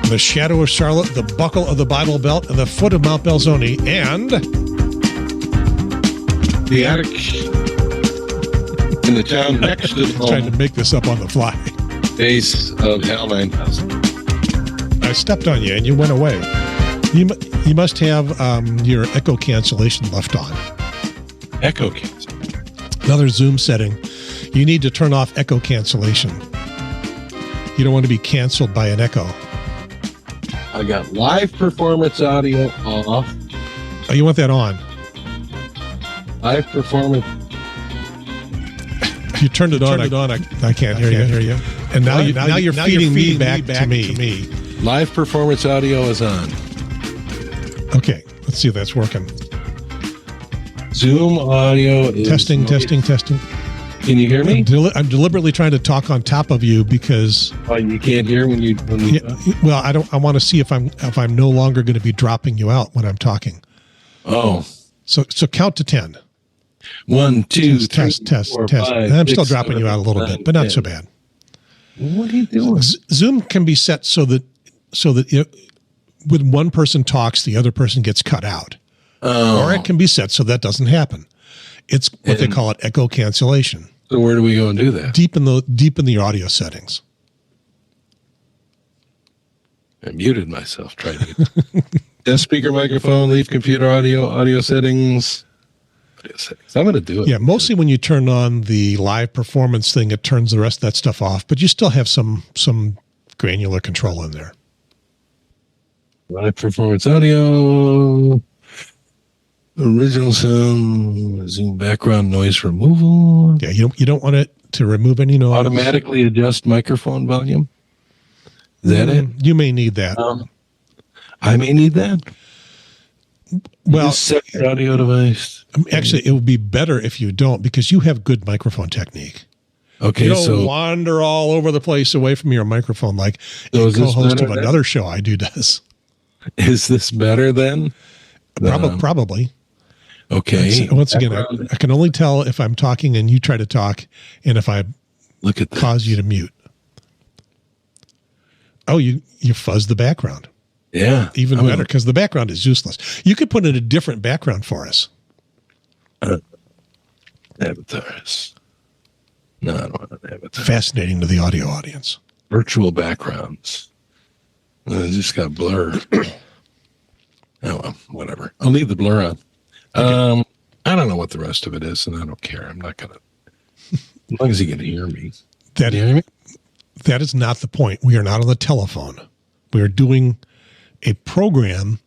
the shadow of Charlotte, the buckle of the Bible Belt, and the foot of Mount Belzoni, and the attic in the town next to the home. Trying to make this up on the fly. Base of Hell 9000. I stepped on you and you went away. You must have your echo cancellation left on. Echo cancel. Another Zoom setting. You need to turn off echo cancellation. You don't want to be canceled by an echo. I got live performance audio off. Oh, you want that on? Live performance. You turned it on. I can't hear you. And now you're feeding me back to me. Live performance audio is on. Okay, let's see if that's working. Zoom audio is testing. Can you hear me? I'm deliberately trying to talk on top of you because you can't hear when you. Well, I want to see if I'm no longer going to be dropping you out when I'm talking. Oh. So count to 10. 1, 2, test. 4, test. 5, and I'm 6, still dropping 7, you out a little 9, bit, but not 10. so bad. What are you doing? Zoom can be set so that when one person talks, the other person gets cut out. Oh. Or it can be set so that doesn't happen. It's what they call it echo cancellation. So where do we go and do that? Deep in the audio settings. I muted myself trying to get desk speaker microphone, leave computer audio settings. I'm going to do it. Yeah, mostly when you turn on the live performance thing, it turns the rest of that stuff off, but you still have some granular control in there. Live performance audio, original sound, Zoom background noise removal. Yeah, you don't want it to remove any noise. Automatically adjust microphone volume. Is that it? You may need that. I may need that. Well, set your audio device. Actually, it would be better if you don't, because you have good microphone technique. Okay, you don't wander all over the place away from your microphone like a co-host of another show I do does. Is this better then? Probably. Okay. Once again, I can only tell if I'm talking and you try to talk, and if I look at cause you to mute. Oh, you fuzz the background. Yeah. Even better, because the background is useless. You could put in a different background for us. Avatars. No, I don't want an avatar. Fascinating to the audio audience. Virtual backgrounds. I just got blur. Oh, well, whatever. I'll leave the blur on. Okay. I don't know what the rest of it is, and I don't care. I'm not going to. As long as he can hear me. That, you hear me? That is not the point. We are not on the telephone. We are doing a program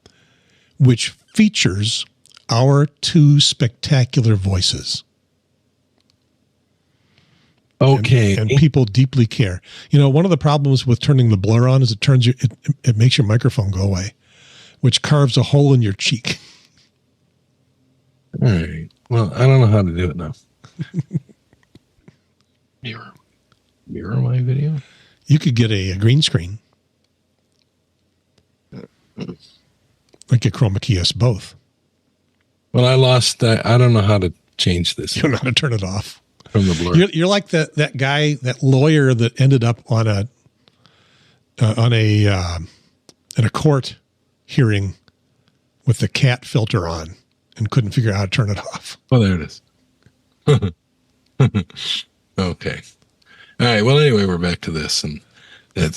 which features our two spectacular voices. Okay. And people deeply care. You know, one of the problems with turning the blur on is it makes your microphone go away, which carves a hole in your cheek. All right. Well, I don't know how to do it now. Mirror my video? You could get a green screen. Like a chroma key us both. Well, I lost that. I don't know how to change this. You don't know how to turn it off. From the blur. You're like that guy, that lawyer that ended up in a court hearing with the cat filter on and couldn't figure out how to turn it off. Oh, there it is. Okay. All right. Well, anyway, we're back to this, and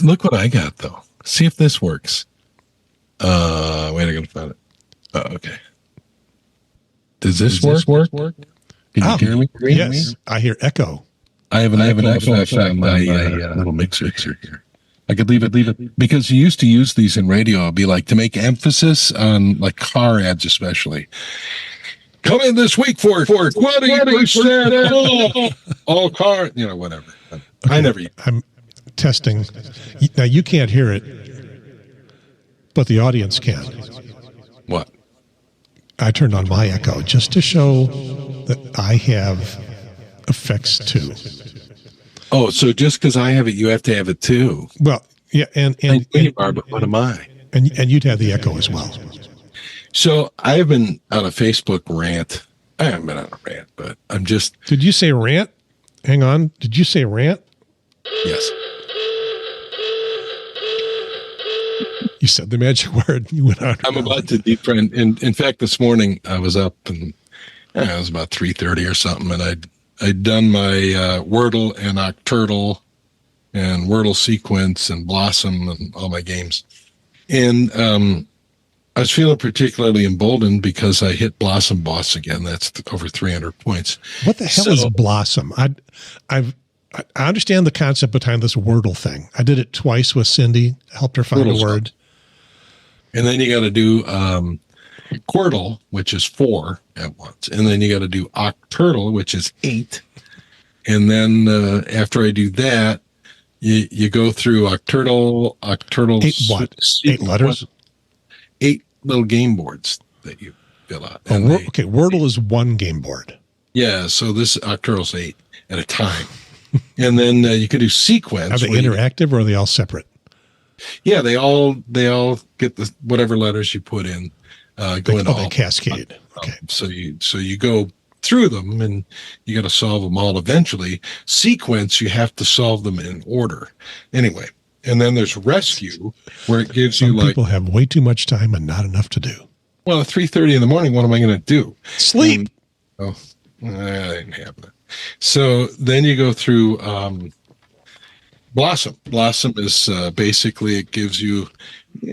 look what I got though. See if this works. Wait, I gotta find it. Okay. Does this work? Can you hear me? Yes, I hear echo. I have an echo effect on my little mixer here. I could leave it because you used to use these in radio. It'd be like to make emphasis on like car ads, especially. Come in this week for 20% off all car, whatever. Okay. I never. I'm testing. Now you can't hear it, but the audience can. What? I turned on my echo just to show that I have effects too. Oh, so just because I have it, you have to have it too. Well, yeah, and but what am I? And you'd have the echo as well. So I've been on a Facebook rant. I haven't been on a rant, but I'm just. Did you say rant? Hang on. Did you say rant? Yes. You said the magic word. You went out. I'm about to defriend. In fact, this morning I was up and it was about 3:30 or something, and I'd done my Wordle and Octurtle and Wordle Sequence and Blossom and all my games. And I was feeling particularly emboldened because I hit Blossom Boss again. That's over 300 points. What the hell is Blossom? I understand the concept behind this Wordle thing. I did it twice with Cindy, helped her find a word. And then you got to do Quirtle, which is 4 at once. And then you got to do Octurtle, which is 8. And then after I do that, you go through Octurtle. 8 what? 8 letters? 8 little game boards that you fill out. Okay, Wordle is 1 game board. Yeah, so this Octurtle's 8 at a time. And then you can do Sequence. Are they interactive or are they all separate? Yeah, they all get the whatever letters you put in. They cascade. Okay. So you go through them and you got to solve them all eventually. Sequence, you have to solve them in order. Anyway, and then there's Rescue, where it gives you like people have way too much time and not enough to do. Well, at 3:30 in the morning, what am I going to do? Sleep. I didn't have that. So then you go through Blossom. Blossom is basically, it gives you,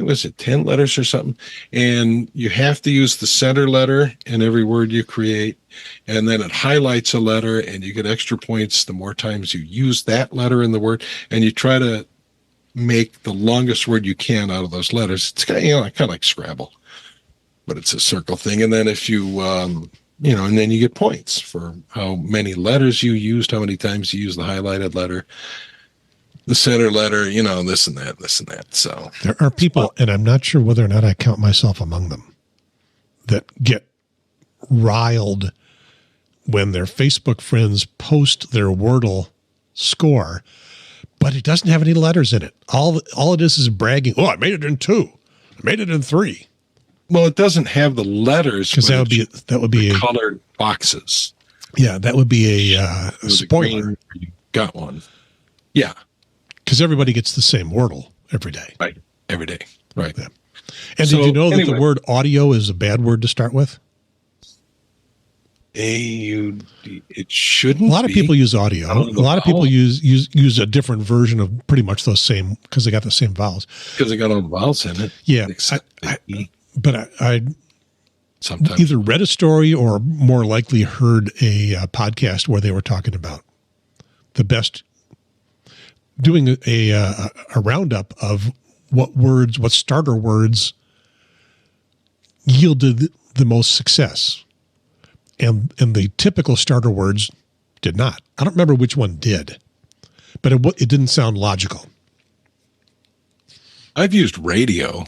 was it 10 letters or something? And you have to use the center letter in every word you create. And then it highlights a letter and you get extra points the more times you use that letter in the word. And you try to make the longest word you can out of those letters. It's kind of like Scrabble, but it's a circle thing. And then if you, and then you get points for how many letters you used, how many times you use the highlighted letter, the center letter, this and that. So there are people, and I'm not sure whether or not I count myself among them, that get riled when their Facebook friends post their Wordle score, but it doesn't have any letters in it. All it is bragging. Oh, I made it in 2. I made it in 3. Well, it doesn't have the letters because that would be colored boxes. Yeah, that would be a spoiler. You got one. Yeah. Because everybody gets the same Wordle. every day. Right. Every day. Right. Yeah. And did you know that the word audio is a bad word to start with? A-U-D. It shouldn't be. A lot of people use audio. A lot of people use a different version of pretty much those same, because they got the same vowels. Because they got all the vowels in it. Yeah. I sometimes either read a story or more likely heard a podcast where they were talking about the best, doing a roundup of what starter words yielded the most success. And the typical starter words did not. I don't remember which one did, but it didn't sound logical. I've used radio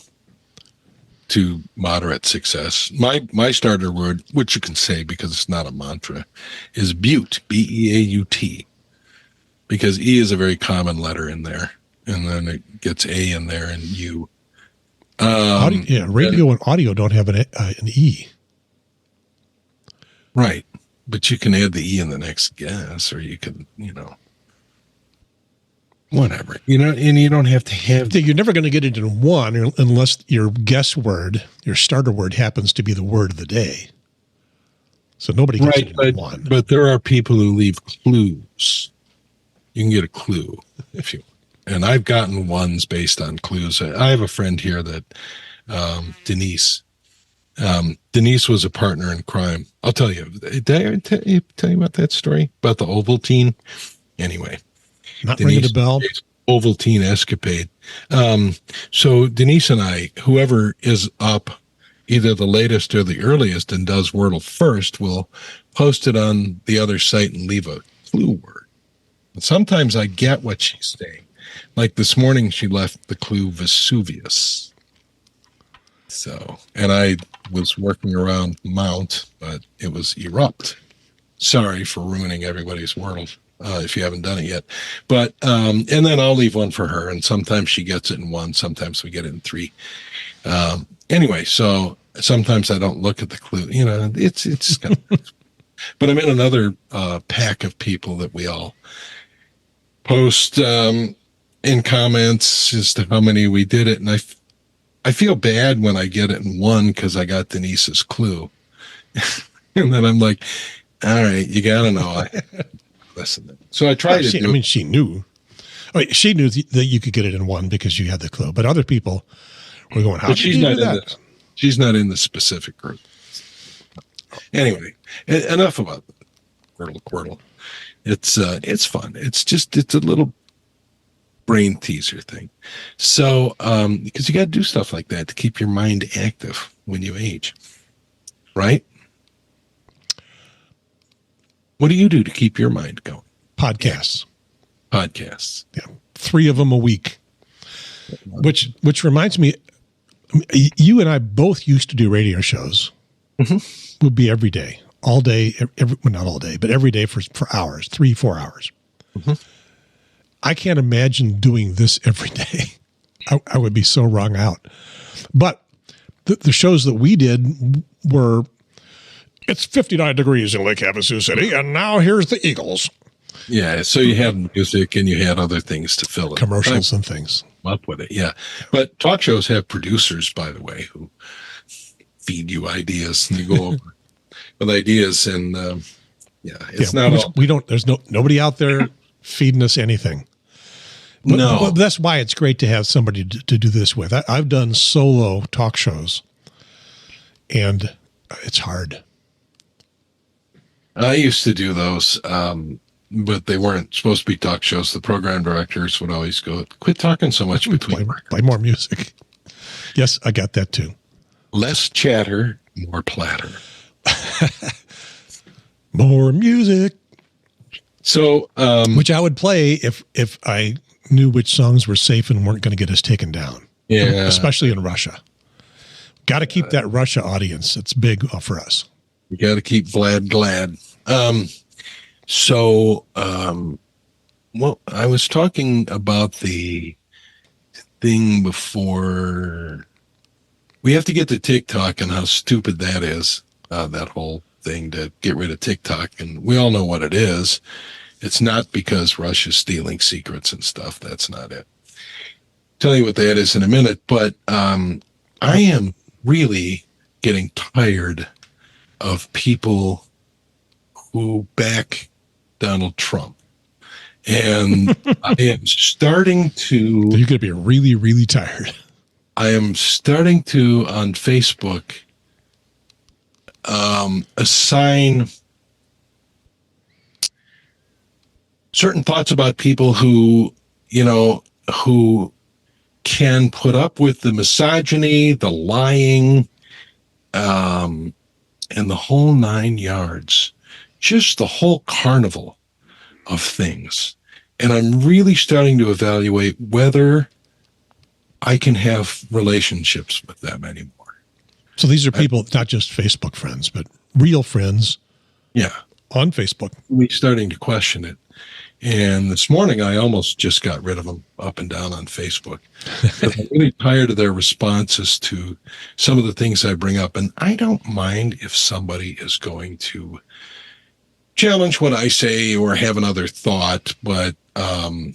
to moderate success. My starter word, which you can say because it's not a mantra, is Butte, B-E-A-U-T, because E is a very common letter in there, and then it gets A in there and U. Radio and audio don't have an E. Right. But you can add the E in the next guess, or you can, whatever, and you don't have to have. You're never going to get it in one unless your guess word, your starter word, happens to be the word of the day. So nobody gets it in one. But there are people who leave clues. You can get a clue if you, and I've gotten ones based on clues. I have a friend here that, Denise. Denise was a partner in crime. I'll tell you. Did I tell you about that story about the Ovaltine? Anyway, not ringing a bell. Ovaltine escapade. So Denise and I, whoever is up, either the latest or the earliest, and does Wordle first, will post it on the other site and leave a clue word. And sometimes I get what she's saying. Like this morning, she left the clue Vesuvius. So, and I was working around Mount, but it was erupt. Sorry for ruining everybody's Wordle if you haven't done it yet. But, and then I'll leave one for her, and sometimes she gets it in one, sometimes we get it in three. Anyway, so sometimes I don't look at the clue, it's kind of, but I'm in another pack of people that we all post in comments as to how many we did it, and I feel bad when I get it in one because I got Denise's clue. And then I'm like, all right, you got to know. Listen. So I tried to do it. She knew. She knew that you could get it in one because you had the clue. But other people were going, how did you do that? She's not in the specific group. Anyway, enough about Quirtle. It's fun. It's a little brain teaser thing. So, because you got to do stuff like that to keep your mind active when you age, right? What do you do to keep your mind going? Podcasts. Yeah. 3 of them a week, which reminds me, you and I both used to do radio shows. Mm-hmm. Would be every day, all day, not all day, but every day for hours, 3-4 hours. Mm-hmm. I can't imagine doing this every day. I would be so wrung out. But the shows that we did were, it's 59 degrees in Lake Havasu City, and now here's the Eagles. Yeah, so you had music and you had other things to fill it. Commercials and things. Up with it, yeah. But talk shows have producers, by the way, who feed you ideas and you go over with ideas. And there's nobody out there feeding us anything. But that's why it's great to have somebody to do this with. I've done solo talk shows, and it's hard. I used to do those, but they weren't supposed to be talk shows. The program directors would always go, quit talking so much between play more music. Yes, I got that too. Less chatter, more platter. More music. So, which I would play if I knew which songs were safe and weren't going to get us taken down. Yeah. Especially in Russia. Got to keep that Russia audience. It's big for us. You got to keep Vlad glad. Well, I was talking about the thing before. We have to get to TikTok and how stupid that is, that whole thing to get rid of TikTok. And we all know what it is. It's not because Russia's stealing secrets and stuff. That's not it. tell you what that is in a minute, but I am really getting tired of people who back Donald Trump. And I am starting to... You're going to be really, really tired. I am starting to, on Facebook, assign certain thoughts about people who, who can put up with the misogyny, the lying, and the whole 9 yards, just the whole carnival of things. And I'm really starting to evaluate whether I can have relationships with them anymore. So these are people, not just Facebook friends, but real friends. Yeah. On Facebook. We're starting to question it. And this morning, I almost just got rid of them up and down on Facebook. I'm really tired of their responses to some of the things I bring up. And I don't mind if somebody is going to challenge what I say or have another thought, but I'm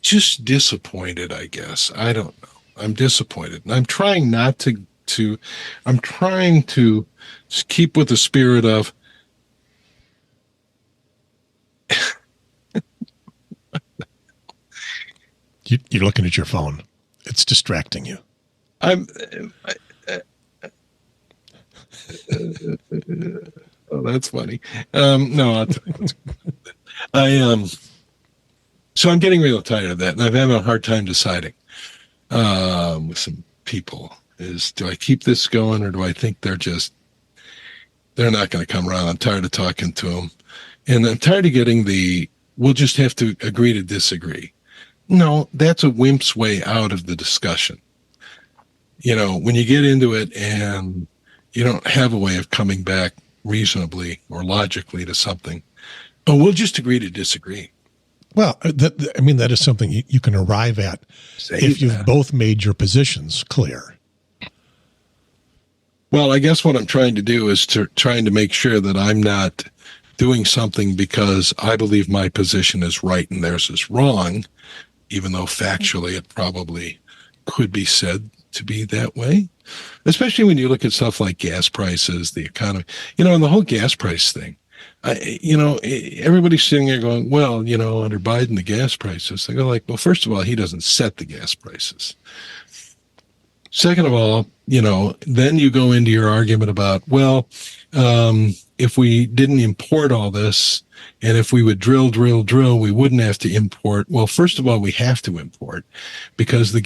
just disappointed, I guess. I don't know. I'm disappointed. And I'm trying not to I'm trying to keep with the spirit of you're looking at your phone. It's distracting you. Oh, that's funny. No, I'll tell you. So I'm getting real tired of that, and I'm having a hard time deciding with some people. Do I keep this going, or do I think they're not going to come around? I'm tired of talking to them, and I'm tired of getting we'll just have to agree to disagree. No, that's a wimp's way out of the discussion. When you get into it and you don't have a way of coming back reasonably or logically to something, but we'll just agree to disagree. Well, that is something you can arrive at if you've both made your positions clear. Well, I guess what I'm trying to do is trying to make sure that I'm not doing something because I believe my position is right and theirs is wrong, even though factually it probably could be said to be that way, especially when you look at stuff like gas prices, the economy, and the whole gas price thing. Everybody's sitting there going, well, under Biden, the gas prices. I go like, well, first of all, he doesn't set the gas prices. Second of all, then you go into your argument about, well, if we didn't import all this, and if we would drill, we wouldn't have to import. Well, first of all, we have to import because the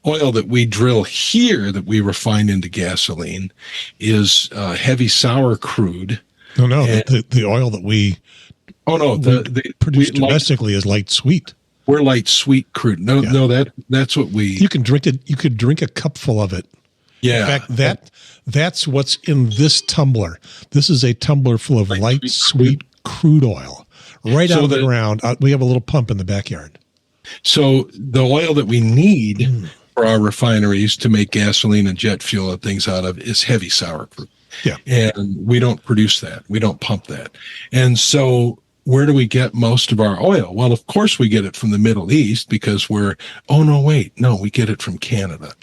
oil that we drill here that we refine into gasoline is heavy sour crude. No, the oil that we produce domestically is light sweet. We're light sweet crude. No, that's what we. You can drink it. You could drink a cupful of it. Yeah. In fact, that's what's in this tumbler. This is a tumbler full of light sweet crude oil, right out of the ground. We have a little pump in the backyard. So the oil that we need for our refineries to make gasoline and jet fuel and things out of is heavy sour crude. Yeah. And we don't produce that. We don't pump that. And so where do we get most of our oil? Well, of course we get it from the Middle East because we get it from Canada.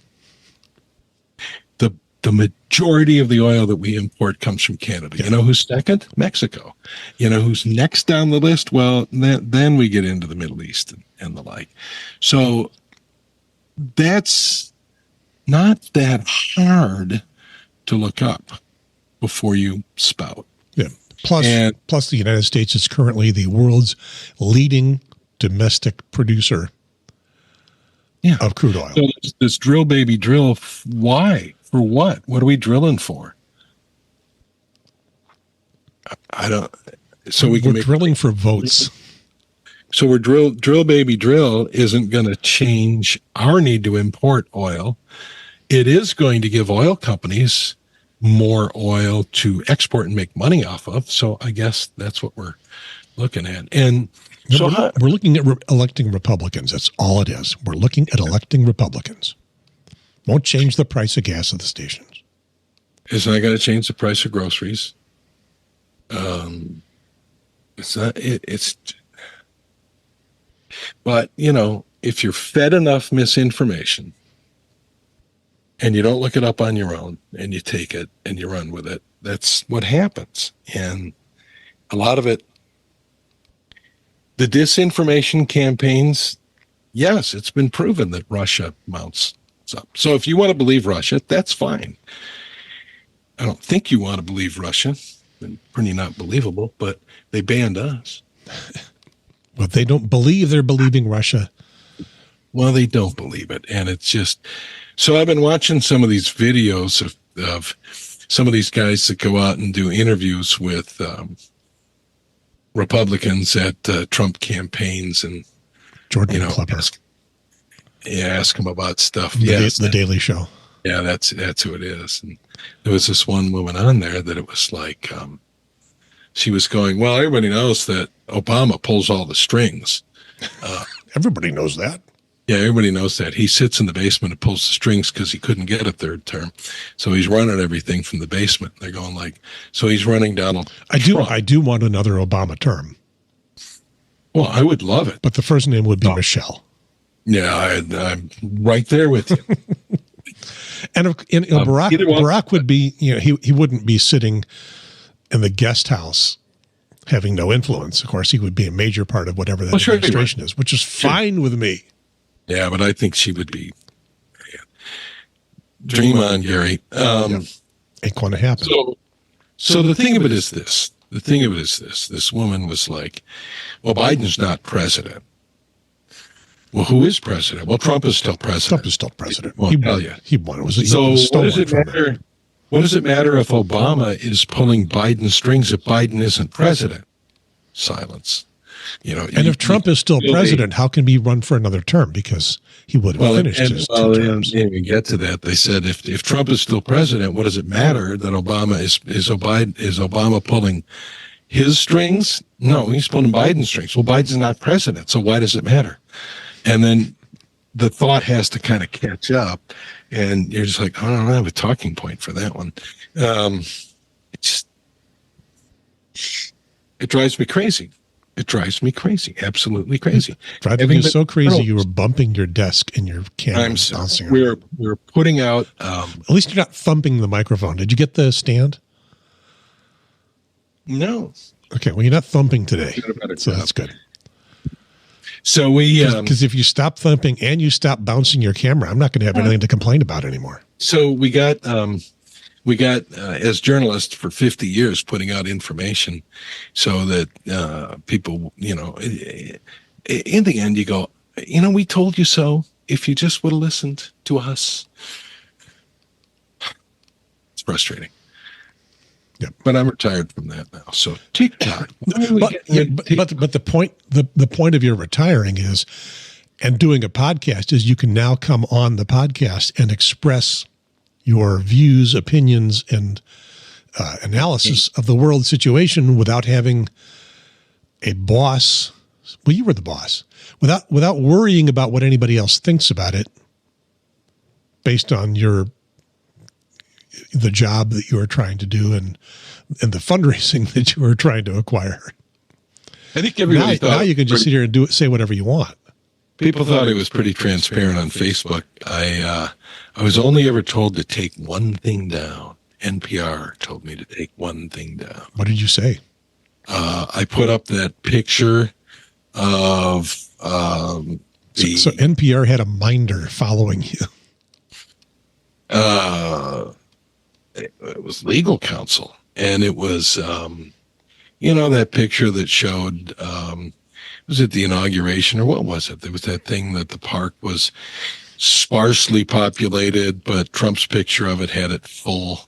The majority of the oil that we import comes from Canada. Yeah. You know who's second? Mexico. You know who's next down the list? Well, then we get into the Middle East and the like. So that's not that hard to look up before you spout. Yeah. Plus the United States is currently the world's leading domestic producer of crude oil. So this drill, baby, drill. Why? For what? What are we drilling for? I don't. So we're drilling for votes. So we're drill, baby, drill isn't going to change our need to import oil. It is going to give oil companies more oil to export and make money off of. So I guess that's what we're looking at. And so we're looking at electing Republicans. That's all it is. We're looking at electing Republicans. Won't change the price of gas at the stations. It's not going to change the price of groceries. It's not. It's. But if you're fed enough misinformation, and you don't look it up on your own, and you take it and you run with it, that's what happens. And a lot of it, the disinformation campaigns, yes, it's been proven that Russia mounts up. So if you want to believe Russia, that's fine. I don't think you want to believe Russia. It's pretty not believable, but they banned us. Well, they don't believe they're believing Russia. Well, they don't believe it. And it's just, so I've been watching some of these videos of some of these guys that go out and do interviews with Republicans at Trump campampagns and Jordan Klepper. Ask them about stuff. The Daily Show. Yeah, that's who it is. And there was this one woman on there that it was like, she was going, well, everybody knows that Obama pulls all the strings. Everybody knows that. Yeah, everybody knows that. He sits in the basement and pulls the strings because he couldn't get a third term. So he's running everything from the basement. They're going like, so he's running Donald Trump. I do want another Obama term. Well, I would love it. But the first name would be Michelle. Yeah, I'm right there with you. And Barack would be, he wouldn't be sitting in the guest house having no influence. Of course, he would be a major part of whatever that administration is, which is fine with me. Yeah, but I think she would be. Dream on, Gary. Ain't going to happen. So the thing of it is this. This woman was like, well, Biden's not president. Well, who is president? Well, Trump is still president. Trump is still president. Well, he won. It was what does it matter? What does it matter if Obama is pulling Biden's strings if Biden isn't president? Silence. And if Trump is still president, how can he run for another term? Because he would have finished his 2 terms. And we get to that. They said if Trump is still president, what does it matter that Obama is Obama pulling his strings? No, he's pulling Biden's strings. Well, Biden's not president, so why does it matter? And then the thought has to kind of catch up, and you're just like, I don't have a talking point for that one. It drives me crazy. It drives me crazy, absolutely crazy. Driving you so crazy, you were bumping your desk and your camera bouncing around. We're putting out. At least you're not thumping the microphone. Did you get the stand? No. Okay, well, you're not thumping today, so that's good. So because if you stop thumping and you stop bouncing your camera, I'm not going to have anything to complain about anymore. So we got as journalists for 50 years putting out information so that people, in the end you go, we told you so. If you just would have listened to us. It's frustrating. Yeah, but I'm retired from that now. So TikTok. But the point of your retiring is, and doing a podcast is, you can now come on the podcast and express your views, opinions, and analysis of the world situation without having a boss. Well, you were the boss, without worrying about what anybody else thinks about it, based on the job that you are trying to do and the fundraising that you are trying to acquire. I think everybody now you can just sit here and say whatever you want. People thought it was pretty transparent on Facebook. I was only ever told to take one thing down. NPR told me to take one thing down. What did you say? I put up that picture of so NPR had a minder following you. It was legal counsel, and it was that picture that showed was it the inauguration or what was it? There was that thing that the park was sparsely populated, but Trump's picture of it had it full.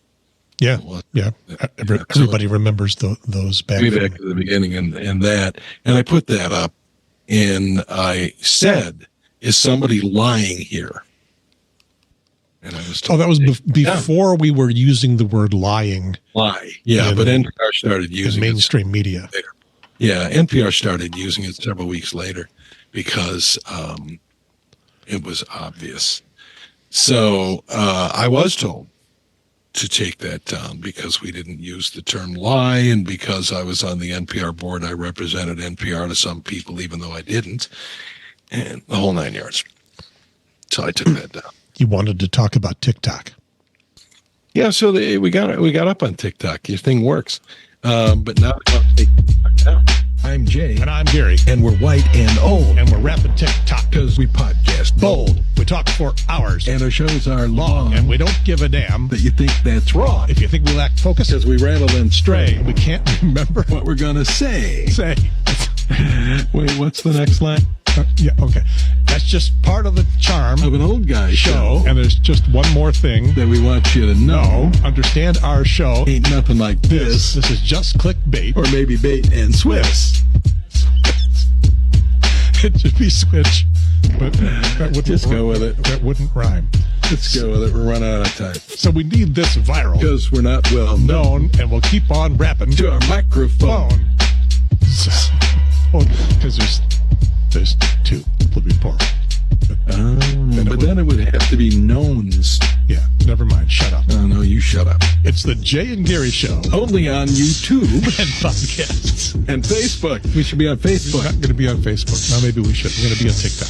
Yeah, yeah. Everybody remembers those back to the beginning and that. And I put that up, and I said, "Is somebody lying here?" And I was told, that was before we were using the word lying. Yeah, but NPR started using mainstream media. Later. Yeah, NPR started using it several weeks later because it was obvious. So I was told to take that down because we didn't use the term lie, and because I was on the NPR board, I represented NPR to some people, even though I didn't, and the whole 9 yards. So I took that down. You wanted to talk about TikTok. Yeah, so we got up on TikTok. Your thing works. But now we want to take TikTok down. I'm Jay. And I'm Gary. And we're white and old. And we're rapping TikTok. Because we podcast bold. We talk for hours. And our shows are long. And we don't give a damn that you think that's wrong. If you think we lack focus. Because we rattle and stray. We can't remember what we're going to say. Wait, what's the next line? Yeah, okay. That's just part of the charm of an old guy show. And there's just one more thing that we want you to know. Understand our show. Ain't nothing like this. This is just clickbait. Or maybe bait and switch. It should be switch. But that wouldn't just go with it. That wouldn't rhyme. Let's go with it. We're running out of time. So we need this viral. Because we're not well known. And we'll keep on rapping. To our microphone. Because there's two. Would be plural. But then it would have to be knowns. Yeah, never mind. Shut up. Oh, no, you shut up. It's the Jay and Gary Show. Only on YouTube. And podcasts. And Facebook. We should be on Facebook. We're not going to be on Facebook. Now maybe we should. We're going to be on TikTok.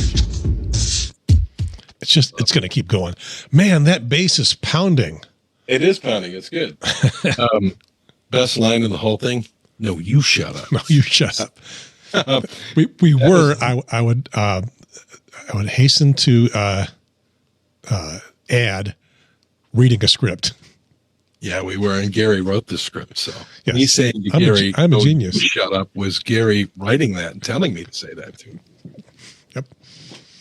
It's going to keep going. Man, that bass is pounding. It is pounding. It's good. Best line in the whole thing. No, you shut up. No, you shut up. We were. I would hasten to add reading a script. Yeah, we were, and Gary wrote the script. So yes. Me saying to Gary, I'm a genius. Shut up was Gary writing that and telling me to say that to him. Yep.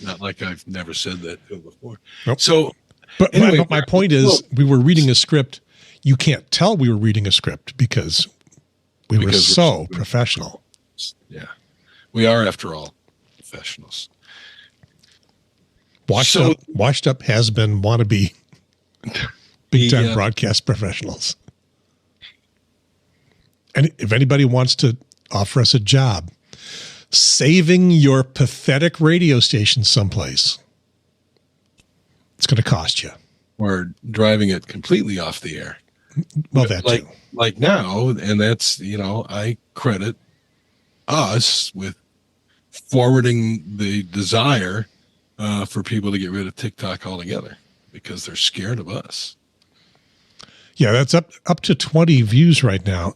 Not like I've never said that to him before. Nope. So, but anyway, my point is, we were reading a script. You can't tell we were reading a script because we were so professional. Yeah. We are, after all, professionals. Washed up has been wannabe big time broadcast professionals. And if anybody wants to offer us a job, saving your pathetic radio station someplace, it's going to cost you. Or driving it completely off the air. Well, that too. Like now, and that's, I credit us with forwarding the desire for people to get rid of TikTok altogether because they're scared of us. Yeah, that's up to 20 views right now.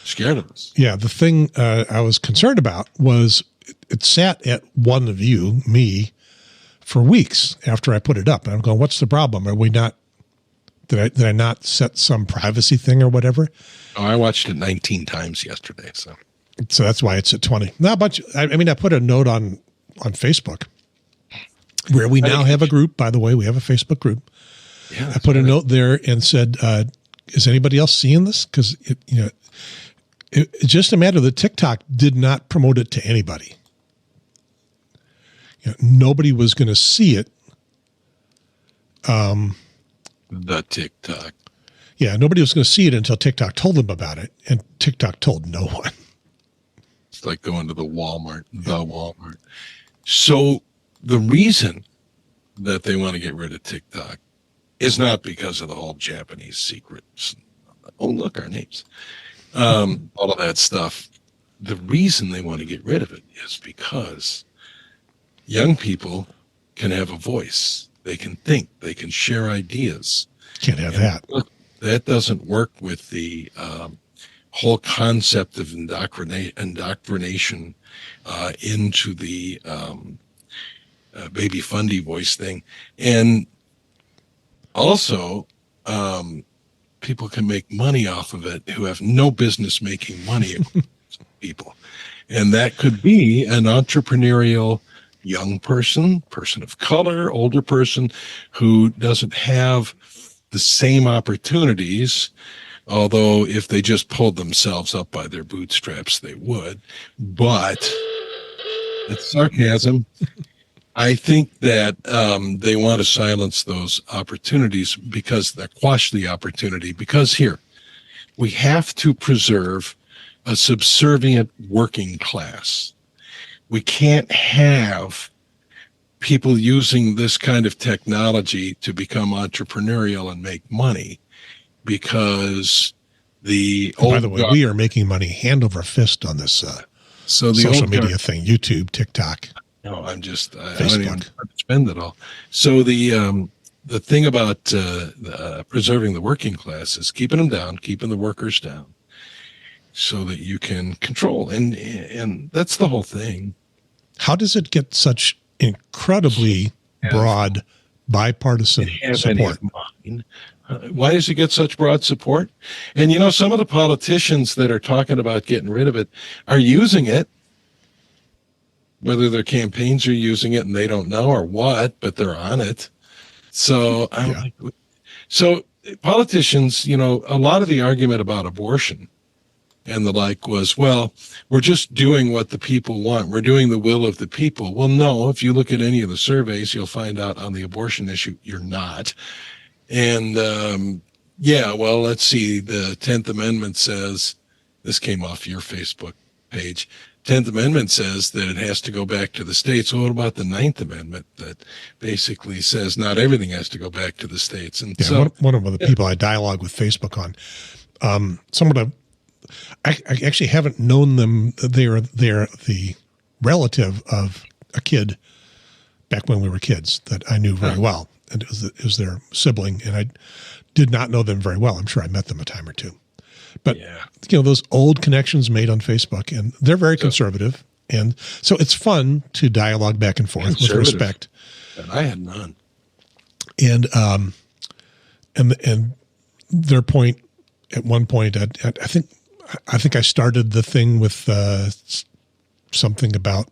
Scared of us. Yeah, the thing I was concerned about was it sat at one view, me, for weeks after I put it up. And I'm going, what's the problem? Are we not? Did I not set some privacy thing or whatever? Oh, I watched it 19 times yesterday, so that's why it's at 20. Not a bunch. I mean, I put a note on Facebook where we now have a group. By the way, we have a Facebook group. Yeah, I put a note there and said, "Is anybody else seeing this?" Because it's just a matter that TikTok did not promote it to anybody. Nobody was going to see it. The TikTok. Yeah, nobody was going to see it until TikTok told them about it, and TikTok told no one. It's like going to the Walmart. So the reason that they want to get rid of TikTok is not because of the whole Japanese secrets. Oh, look, our names. All of that stuff. The reason they want to get rid of it is because young people can have a voice. They can think. They can share ideas. Can't have that. That doesn't work with the whole concept of indoctrination into the Baby Fundie Voice thing. And also, people can make money off of it who have no business making money. People. And that could be an entrepreneurial young person of color, older person who doesn't have the same opportunities, although if they just pulled themselves up by their bootstraps, they would. But it's sarcasm. I think that they want to silence those opportunities because they quash the opportunity. Because here, we have to preserve a subservient working class. We can't have people using this kind of technology to become entrepreneurial and make money, because by the way, we are making money hand over fist on this social media thing, YouTube, TikTok. No, I don't even spend it all. So the thing about preserving the working class is keeping them down, keeping the workers down, so that you can control. And that's the whole thing. How does it get such incredibly broad bipartisan support? Why does it get such broad support? And, some of the politicians that are talking about getting rid of it are using it, whether their campaigns are using it and they don't know or what, but they're on it. So, so politicians, a lot of the argument about abortion and the like was, well, we're just doing what the people want. We're doing the will of the people. Well, no, if you look at any of the surveys, you'll find out on the abortion issue, you're not. And, well, let's see. The 10th Amendment says, this came off your Facebook page, 10th Amendment says that it has to go back to the states. Well, what about the 9th Amendment that basically says not everything has to go back to the states? And so one of the people I dialogue with Facebook on, someone I actually haven't known them. They're the relative of a kid back when we were kids that I knew very well. And it was their sibling, and I did not know them very well. I'm sure I met them a time or two. But, those old connections made on Facebook, and they're very conservative. And so it's fun to dialogue back and forth with respect. And I had none. And their point, at one point, I think I started the thing with something about,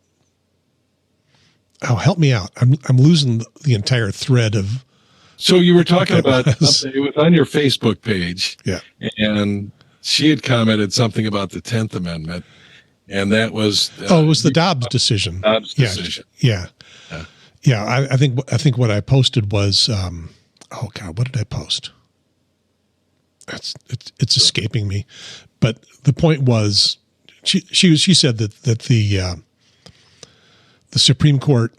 help me out. I'm losing the entire thread of. So you were talking about, it was on your Facebook page. Yeah. And she had commented something about the 10th Amendment. And that was. It was the Dobbs decision. Dobbs decision. Yeah. I think what I posted was, what did I post? It's escaping me. But the point was, she said that the Supreme Court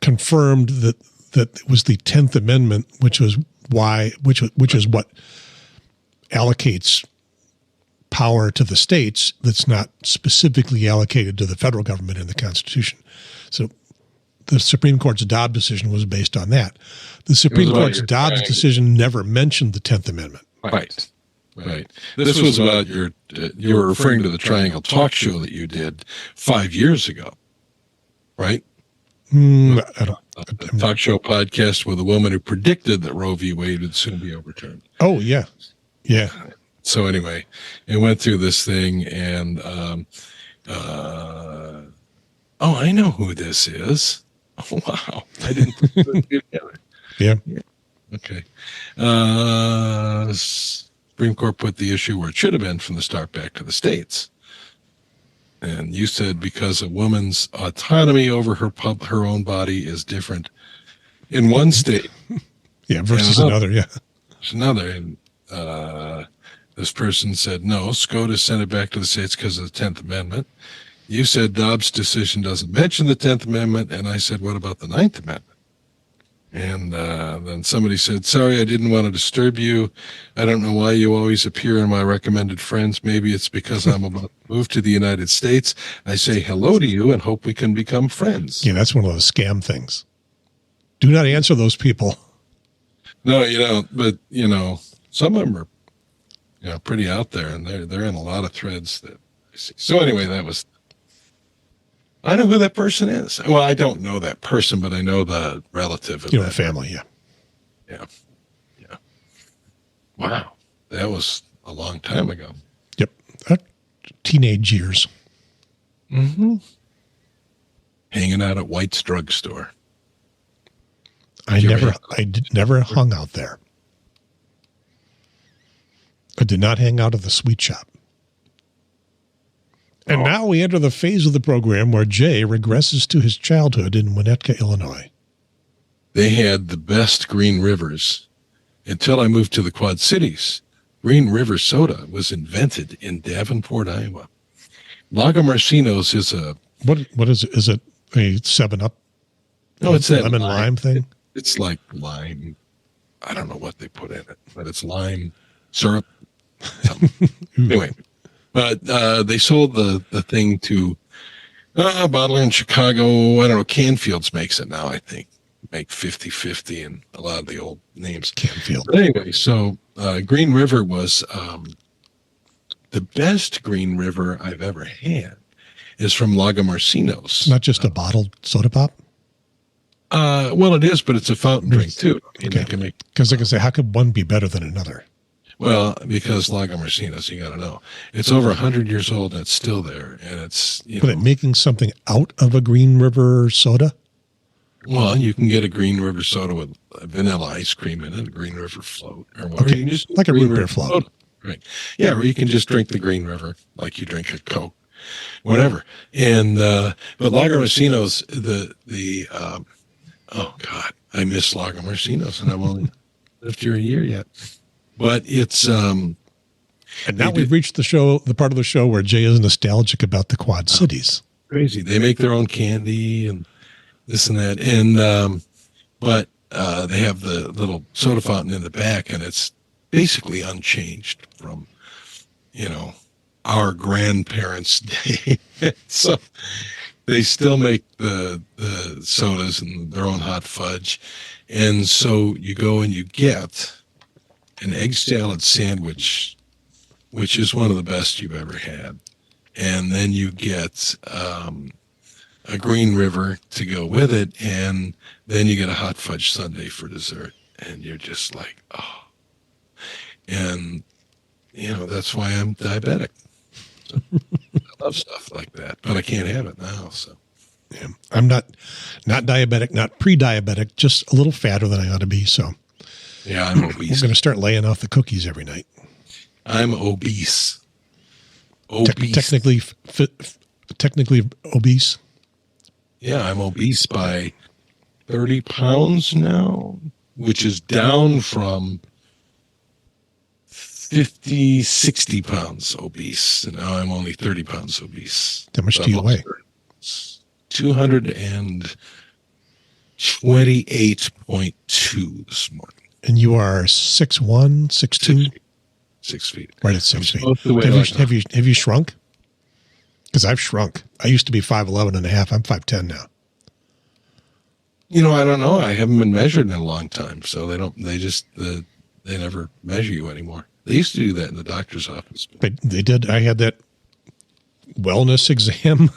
confirmed that it was the 10th Amendment, which is what allocates power to the states that's not specifically allocated to the federal government in the Constitution. So the Supreme Court's Dobbs decision was based on that. The Supreme Court's Dobbs decision never mentioned the 10th Amendment. Right. This was about you were referring to the Triangle Talk Show that you did 5 years ago, right? A talk show podcast with a woman who predicted that Roe v. Wade would soon be overturned. Oh, yeah. Yeah. So anyway, it went through this thing, and I know who this is. Oh, wow. I didn't put it together. Yeah. Okay. Supreme Court put the issue where it should have been from the start back to the states. And you said because a woman's autonomy over her own body is different in one state. Yeah, versus another, yeah. There's another. And this person said, no, SCOTUS sent it back to the states because of the 10th Amendment. You said Dobbs' decision doesn't mention the 10th Amendment. And I said, what about the 9th Amendment? And then somebody said, sorry, I didn't want to disturb you. I don't know why you always appear in my recommended friends. Maybe it's because I'm about to move to the United States. I say hello to you and hope we can become friends. Yeah, that's one of those scam things. Do not answer those people. No, you don't. But, some of them are, pretty out there, and they're in a lot of threads that I see. So anyway, I know who that person is. Well, I don't know that person, but I know the relative of the family, yeah. Yeah. Wow. That was a long time ago. Yep. Teenage years. Mm-hmm. Hanging out at White's drugstore. I never hung out there. I did not hang out at the sweet shop. And now we enter the phase of the program where Jay regresses to his childhood in Winnetka, Illinois. They had the best Green Rivers until I moved to the Quad Cities. Green River soda was invented in Davenport, Iowa. Lagomarsino's is a... What is it? Is it a 7-Up? No, it's that lemon lime thing. It's like lime. I don't know what they put in it, but it's lime syrup. Anyway, but they sold the thing to a bottler in Chicago. I don't know. Canfield's makes it now, I think. Make 50-50 and a lot of the old names. Canfield. But anyway, so Green River was the best Green River I've ever had is from Lagomarcinos. It's not just a bottled soda pop? Well, it is, but it's a fountain drink too. Okay. Because like I say, how could one be better than another? Well, because Lagomarcinos, you got to know, it's over 100 years old and it's still there, and it's making something out of a Green River soda. Well, you can get a Green River soda with vanilla ice cream in it, a Green River float, or whatever. Okay, like a root beer float. Soda. Right? Yeah, or you can just drink the Green River like you drink a Coke, whatever. And but Lagomarcinos, oh God, I miss Lagomarcinos, and I've only lived here a year yet. But it's and now we've reached the part of the show where Jay is nostalgic about the Quad Cities. Crazy. They make their own candy and this and that, and but they have the little soda fountain in the back, and it's basically unchanged from our grandparents' day. So they still make the sodas and their own hot fudge, and so you go and you get an egg salad sandwich, which is one of the best you've ever had. And then you get a Green River to go with it, and then you get a hot fudge sundae for dessert. And you're just like, oh. And, that's why I'm diabetic. So, I love stuff like that, but I can't have it now, so. Yeah, I'm not diabetic, not pre-diabetic, just a little fatter than I ought to be, so. Yeah, I'm obese. I'm going to start laying off the cookies every night. I'm obese. Technically obese. Yeah, I'm obese by 30 pounds now, which is down from 50, 60 pounds obese. And now I'm only 30 pounds obese. How much do you weigh? 228.2 this morning. And you are 6'1", 6'2"? 6 feet. Right at 6 feet. Have you shrunk? Because I've shrunk. I used to be 5'11" and a half. I'm 5'10" now. I don't know. I haven't been measured in a long time, so they never measure you anymore. They used to do that in the doctor's office. They did. I had that wellness exam.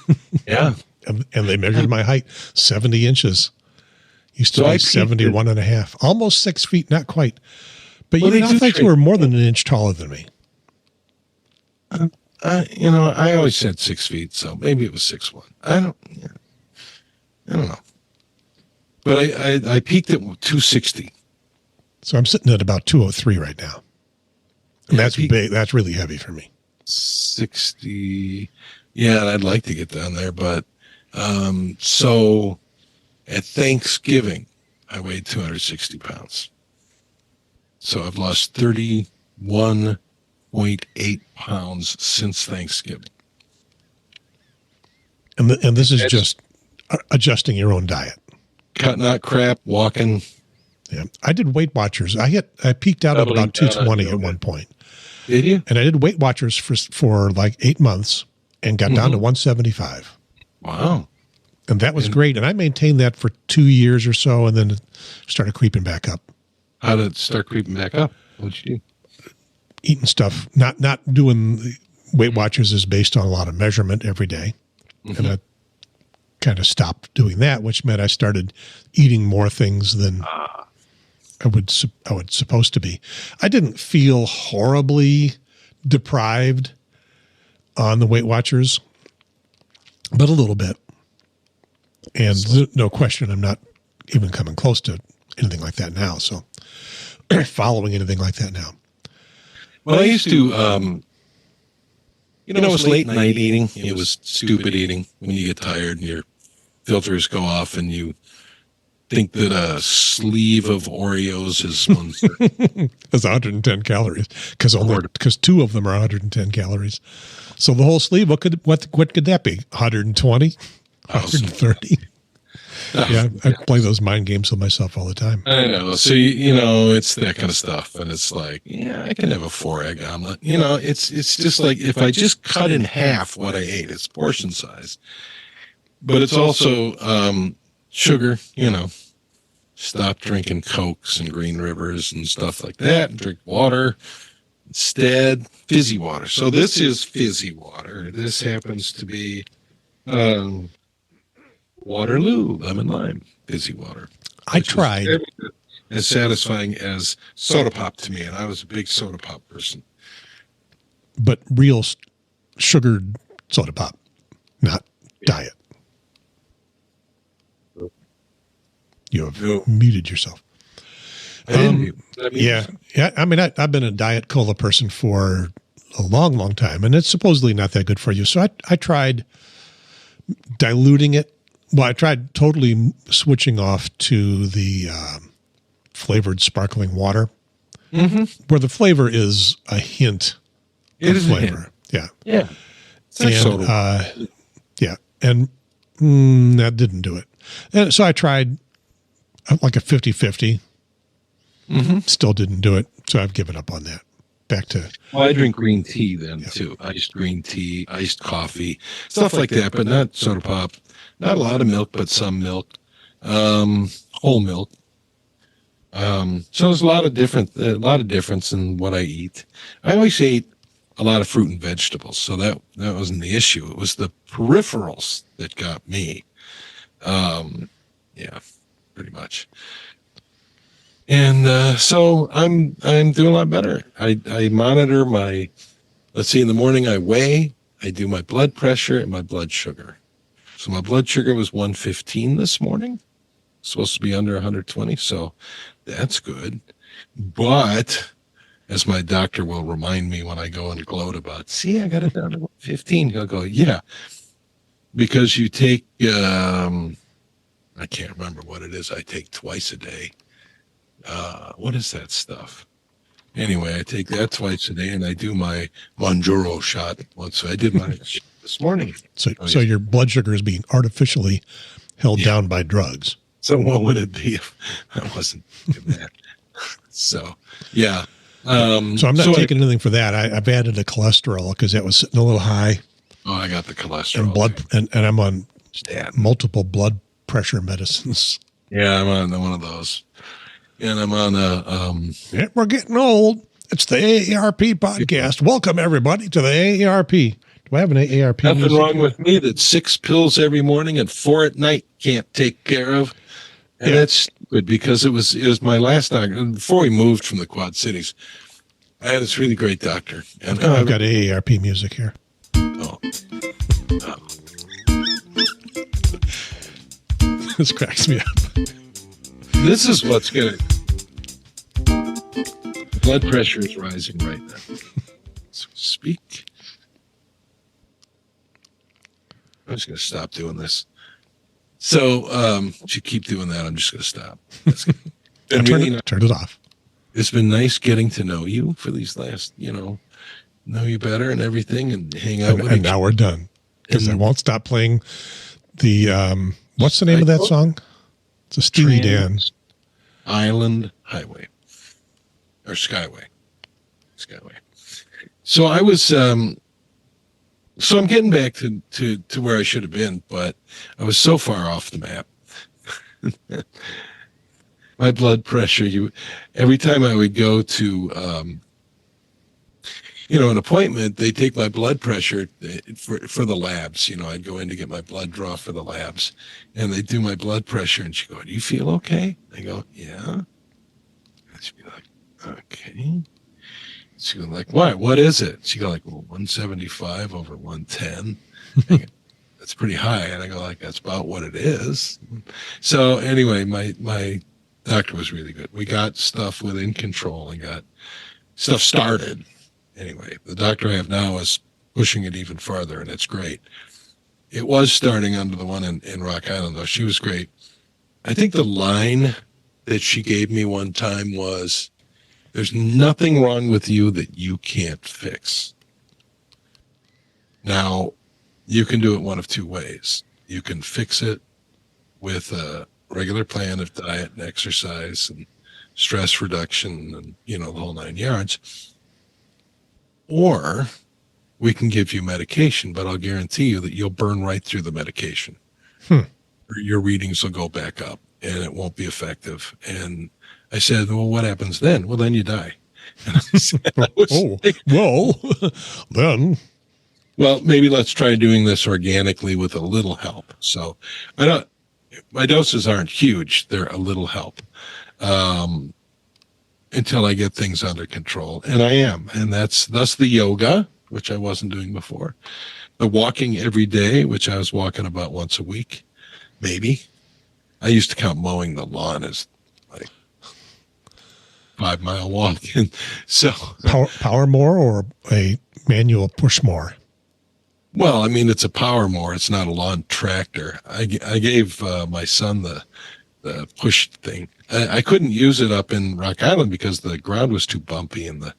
Yeah. and they measured my height, 70 inches. Used to be 71 and a half. Almost 6 feet, not quite. But I thought you were more than an inch taller than me. I always said 6 feet, so maybe it was 6'1". I don't know. But I peaked at 260. So I'm sitting at about 203 right now. And that's big. That's really heavy for me. 60. Yeah, I'd like to get down there, but so at Thanksgiving, I weighed 260 pounds. So I've lost 31.8 pounds since Thanksgiving. And this is just adjusting your own diet. Cutting out crap, walking. Yeah, I did Weight Watchers. I peaked out at about 220 at one point. Did you? And I did Weight Watchers for like 8 months and got down to 175. Wow. And that was great. And I maintained that for 2 years or so, and then it started creeping back up. How did it start creeping back up? What'd you do? Eating stuff. Not doing Weight Watchers is based on a lot of measurement every day. And I kind of stopped doing that, which meant I started eating more things than I would supposed to be. I didn't feel horribly deprived on the Weight Watchers, but a little bit. And no question, I'm not even coming close to anything like that now. So following anything like that now. Well, I used to, it was late night eating. It was stupid eating when you get tired and your filters go off and you think that a sleeve of Oreos is one. That's 110 calories because 2 of them are 110 calories. So the whole sleeve, what could that be? 120, 130. Yeah, I play those mind games with myself all the time. I know. So, you know, it's that kind of stuff. And it's like, yeah, I can have a 4-egg omelet. You know, it's just like if I just cut in half what I ate, it's portion size. But it's also sugar, you know. Stop drinking Cokes and Green Rivers and stuff like that and drink water instead. Fizzy water. So this is fizzy water. This happens to be Waterloo lemon lime fizzy water. I tried. As satisfying as soda pop to me, and I was a big soda pop person. But real sugared soda pop, not diet. You have muted yourself. Yeah. I mean, I've been a Diet Cola person for a long, long time, and it's supposedly not that good for you. So I tried diluting it. Well, I tried totally switching off to the flavored sparkling water, where the flavor is a hint of flavor. Yeah. Yeah. And, yeah. And that didn't do it. And so I tried like a 50-50. Still didn't do it. So I've given up on that. Back to. Well, I drink green tea then too. Iced green tea, iced coffee, stuff like that, but not soda pop. Not a lot of milk, but some milk. Whole milk. So there's a lot of difference in what I eat. I always ate a lot of fruit and vegetables, so that wasn't the issue. It was the peripherals that got me. Yeah, pretty much. And so I'm doing a lot better. I monitor my, let's see, in the morning I weigh, I do my blood pressure and my blood sugar. So my blood sugar was 115 this morning. Supposed to be under 120, so that's good. But as my doctor will remind me when I go and gloat about, see, I got it down to 115. He'll go, yeah, because you take, I can't remember what it is I take twice a day. What is that stuff? Anyway, I take that twice a day, and I do my Monjuro shot once. So I did mine this morning. So your blood sugar is being artificially held down by drugs. So what would it be if I wasn't doing that? So, yeah. So I'm not taking anything for that. I've added a cholesterol because that was sitting a little high. Oh, I got the cholesterol. And blood, and I'm on multiple blood pressure medicines. Yeah, I'm on one of those. And I'm on yeah, we're getting old. It's the AARP podcast. Welcome, everybody, to the AARP. Do I have an AARP? Nothing wrong with me that 6 pills every morning and 4 at night can't take care of. And that's good because it was my last doctor. Before we moved from the Quad Cities, I had this really great doctor. And I've got AARP music here. Oh. This cracks me up. This is what's good. Blood pressure is rising right now. So speak. I'm just going to stop doing this. So if you keep doing that, I'm just going to stop. Turn it off. It's been nice getting to know you for these last, know you better and everything and hang out with you. And now we're done because I won't stop playing the, what's the name of that song? It's a Steely Dan. Island Highway or Skyway. So I was, so I'm getting back to where I should have been, but I was so far off the map. My blood pressure, every time I would go to, an appointment, they take my blood pressure for the labs. I'd go in to get my blood draw for the labs, and they do my blood pressure, and she go, "Do you feel okay?" I go, "Yeah." And she'd be like, "Okay." She go like, "What is it?" She go like, "Well, 175 over 110." Go, that's pretty high. And I go like, "That's about what it is." So anyway, my doctor was really good. We got stuff within control and got stuff started. Anyway, the doctor I have now is pushing it even farther, and it's great. It was starting under the one in Rock Island, though. She was great. I think the line that she gave me one time was, "There's nothing wrong with you that you can't fix." Now, you can do it one of two ways. You can fix it, with a regular plan of diet and exercise and stress reduction and, the whole 9 yards. Or we can give you medication, but I'll guarantee you that you'll burn right through the medication. Or your readings will go back up and it won't be effective. And I said, well, what happens then? Well, then you die. And I said, then. Well, maybe let's try doing this organically with a little help. So my doses aren't huge. They're a little help until I get things under control. And I am. And that's the yoga, which I wasn't doing before. The walking every day, which I was walking about once a week, maybe. I used to count mowing the lawn as like 5-mile walk. And so power mower or a manual push mower? Well, I mean, it's a power mower. It's not a lawn tractor. I gave my son the push thing. I couldn't use it up in Rock Island because the ground was too bumpy and the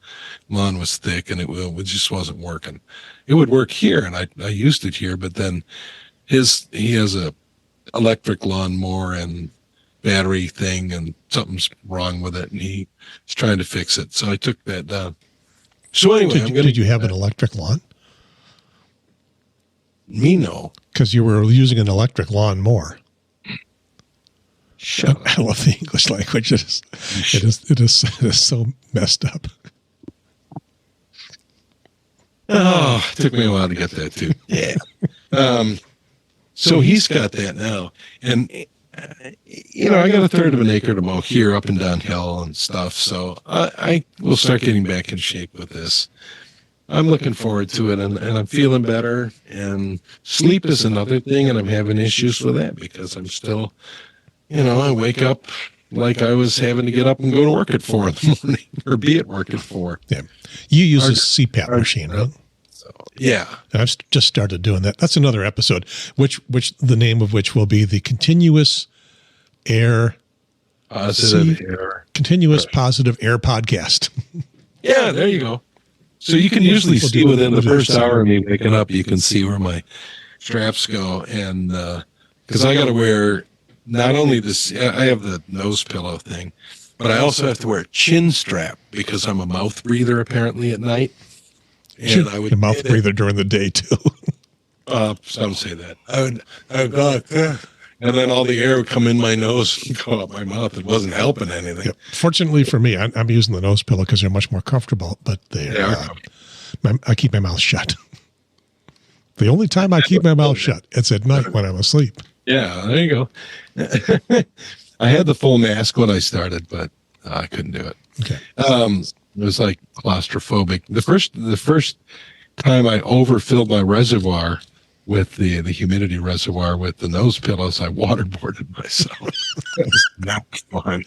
lawn was thick and it just wasn't working. It would work here, and I used it here, but then he has a electric lawnmower and battery thing, and something's wrong with it, and he's trying to fix it. So I took that down. So anyway, did you have an electric lawn? Me, no. Because you were using an electric lawnmower. Shut up. I love the English language. It is so messed up. Oh, it took me a while to get that too. Yeah. So he's got that now. And, I got a third of an acre to mow here up and down hill and stuff. So I will start getting back in shape with this. I'm looking forward to it, and I'm feeling better. And sleep is another thing, and I'm having issues with that because I'm still, I wake up like I was having to get up and go to work at 4 in the morning or be at work at 4. Yeah. You use a CPAP machine, right? So, yeah. I've just started doing that. That's another episode, which the name of which will be the Continuous Air Positive Air. Continuous Positive Air Podcast. Yeah, there you go. So you can usually see within the first hour of me waking up, you can see where my straps go. And because I got to wear not only this, I have the nose pillow thing, but I also have to wear a chin strap because I'm a mouth breather apparently at night. And I would a mouth breather during the day too. Some say that. I would go, and then all the air would come in my nose and go up my mouth. It wasn't helping anything. Yep. Fortunately for me, I'm using the nose pillow because they're much more comfortable, but I keep my mouth shut. The only time I keep my mouth shut, it's at night when I'm asleep. Yeah, there you go. I had the full mask when I started, but I couldn't do it. Okay. It was like claustrophobic. The first time I overfilled my reservoir with the humidity reservoir with the nose pillows, I waterboarded myself. That's not fun.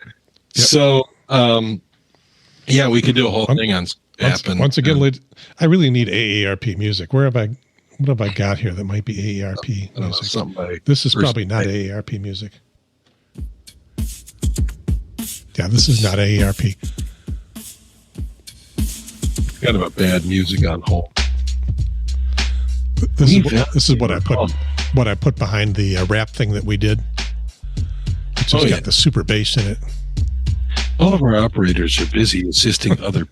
Yep. So, we could do a whole thing on app. Once again, I really need AARP music. What have I got here that might be AARP music? This is probably not AARP music. Yeah, this is not AARP. Kind of a bad music on hold. This is what I put behind the rap thing that we did. It's just got the super bass in it. All of our operators are busy assisting other,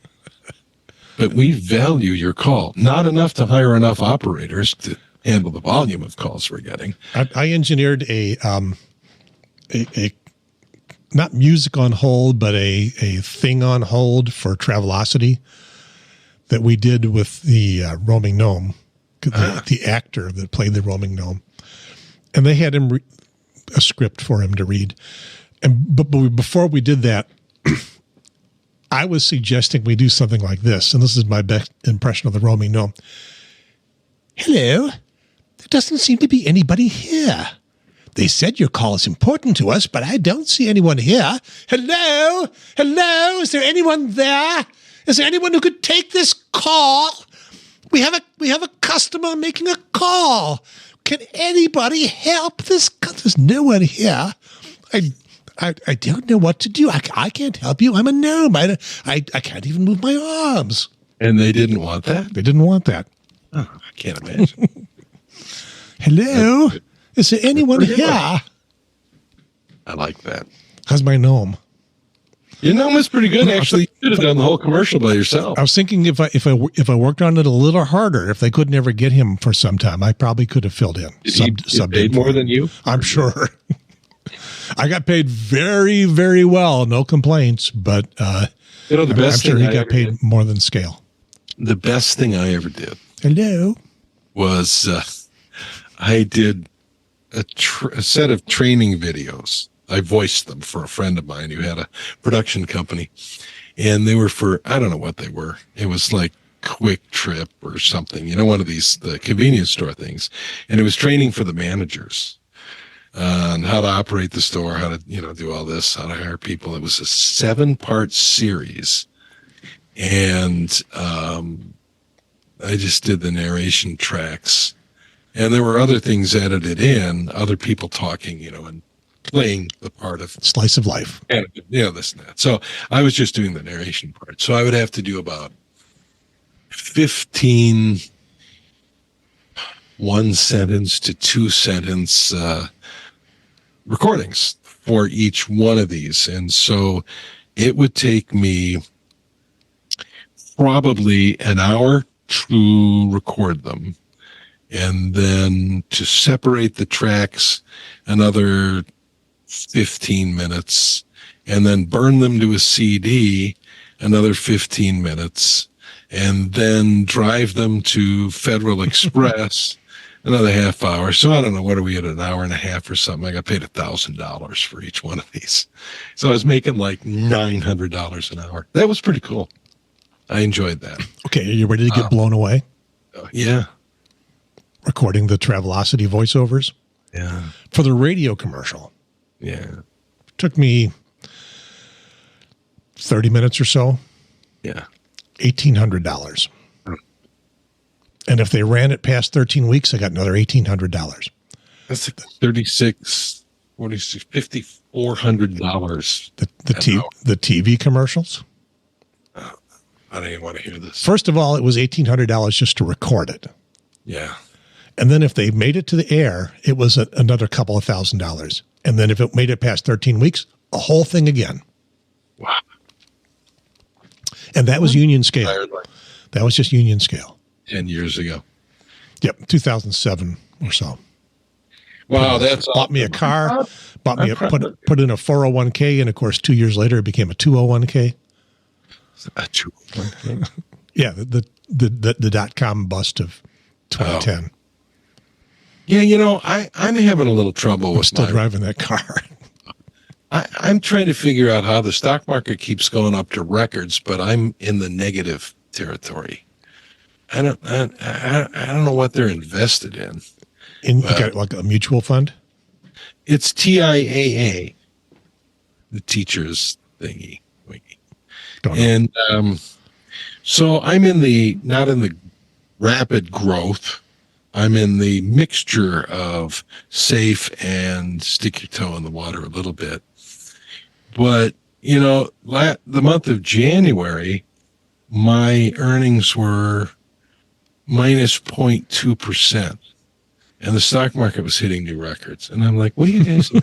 but we value your call. Not enough to hire enough operators to handle the volume of calls we're getting. I engineered a not music on hold, but a thing on hold for Travelocity that we did with the roaming gnome, the actor that played the roaming gnome, and they had him a script for him to read. But before we did that, I was suggesting we do something like this, and this is my best impression of the roaming gnome. Hello, there doesn't seem to be anybody here. They said your call is important to us, but I don't see anyone here. Hello? Hello? Is there anyone there? Is there anyone who could take this call? We have a customer making a call. Can anybody help this? There's no one here. I don't know what to do. I can't help you. I'm a gnome. I can't even move my arms. And they didn't want that? They didn't want that. Oh, I can't imagine. Hello? Is there anyone here? I like that. How's my gnome? Your gnome is pretty good, actually. You could have done the whole commercial by yourself. I was thinking if I worked on it a little harder, if they could never get him for some time, I probably could have filled in. Did he paid more than you? I'm sure. I got paid very, very well. No complaints, but the best I'm sure he got paid more than scale. The best thing I ever did. Hello. Was I did a set of training videos. I voiced them for a friend of mine who had a production company, and they were for, I don't know what they were. It was like Quick Trip or something, one of the convenience store things. And it was training for the managers on how to operate the store, how to, do all this, how to hire people. It was a 7-part series. And I just did the narration tracks. And there were other things edited in, other people talking, and playing the part of slice of life. And, this and that. So I was just doing the narration part. So I would have to do about 15 1-sentence to 2-sentence recordings for each one of these. And so it would take me probably an hour to record them, and then to separate the tracks another 15 minutes, and then burn them to a CD another 15 minutes, and then drive them to Federal Express another half hour. So I don't know, what are we at, an hour and a half or something? I got paid $1,000 for each one of these. So I was making like $900 an hour. That was pretty cool. I enjoyed that. Okay, are you ready to get blown away? Yeah. Recording the Travelocity voiceovers? Yeah. For the radio commercial. Yeah. Took me 30 minutes or so. Yeah. $1,800. And if they ran it past 13 weeks, I got another $1,800. That's like 36, 46, $5,400. The TV commercials? I don't even want to hear this. First of all, it was $1,800 just to record it. Yeah. And then if they made it to the air, it was another couple of $1,000. And then if it made it past 13 weeks, a whole thing again. Wow. And that was union scale. That was just union scale. 10 years ago. Yep, 2007 or so. Wow, that's bought me a car, put in a 401k, and of course 2 years later it became a 201k. A 201k. Yeah, the .com bust of 2010. Oh. Yeah, I'm having a little trouble with still driving that car. I'm trying to figure out how the stock market keeps going up to records, but I'm in the negative territory. I don't know what they're invested in. You got like a mutual fund? It's TIAA, the teachers thingy. And so I'm not in the rapid growth. I'm in the mixture of safe and stick your toe in the water a little bit. But, the month of January, my earnings were minus 0.2%. And the stock market was hitting new records. And I'm like, what are you guys doing?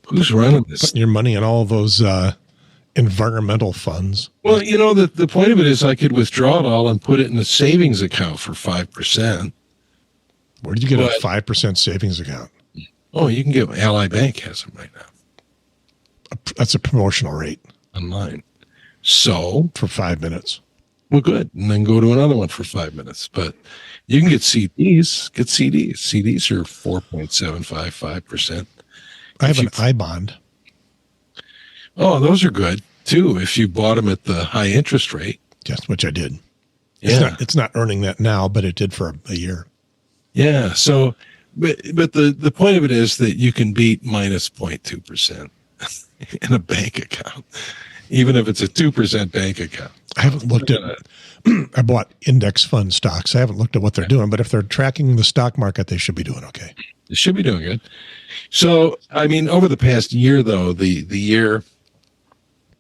Who's running this? Putting your money in all those environmental funds. Well, the point of it is I could withdraw it all and put it in a savings account for 5%. Where did you get a 5% savings account? Oh, you can get Ally Bank has them right now. That's a promotional rate. Online. So for 5 minutes. Well, good. And then go to another one for 5 minutes. But you can get CDs. CDs are 4.755%. I have an I-bond. Oh, those are good, too, if you bought them at the high interest rate. Yes, which I did. Yeah. It's not earning that now, but it did for a year. Yeah. So, but the point of it is that you can beat minus 0.2% in a bank account, even if it's a 2% bank account. I haven't looked at it. I bought index fund stocks. I haven't looked at what they're doing, but if they're tracking the stock market, they should be doing okay. They should be doing good. So, I mean, over the past year, though, the year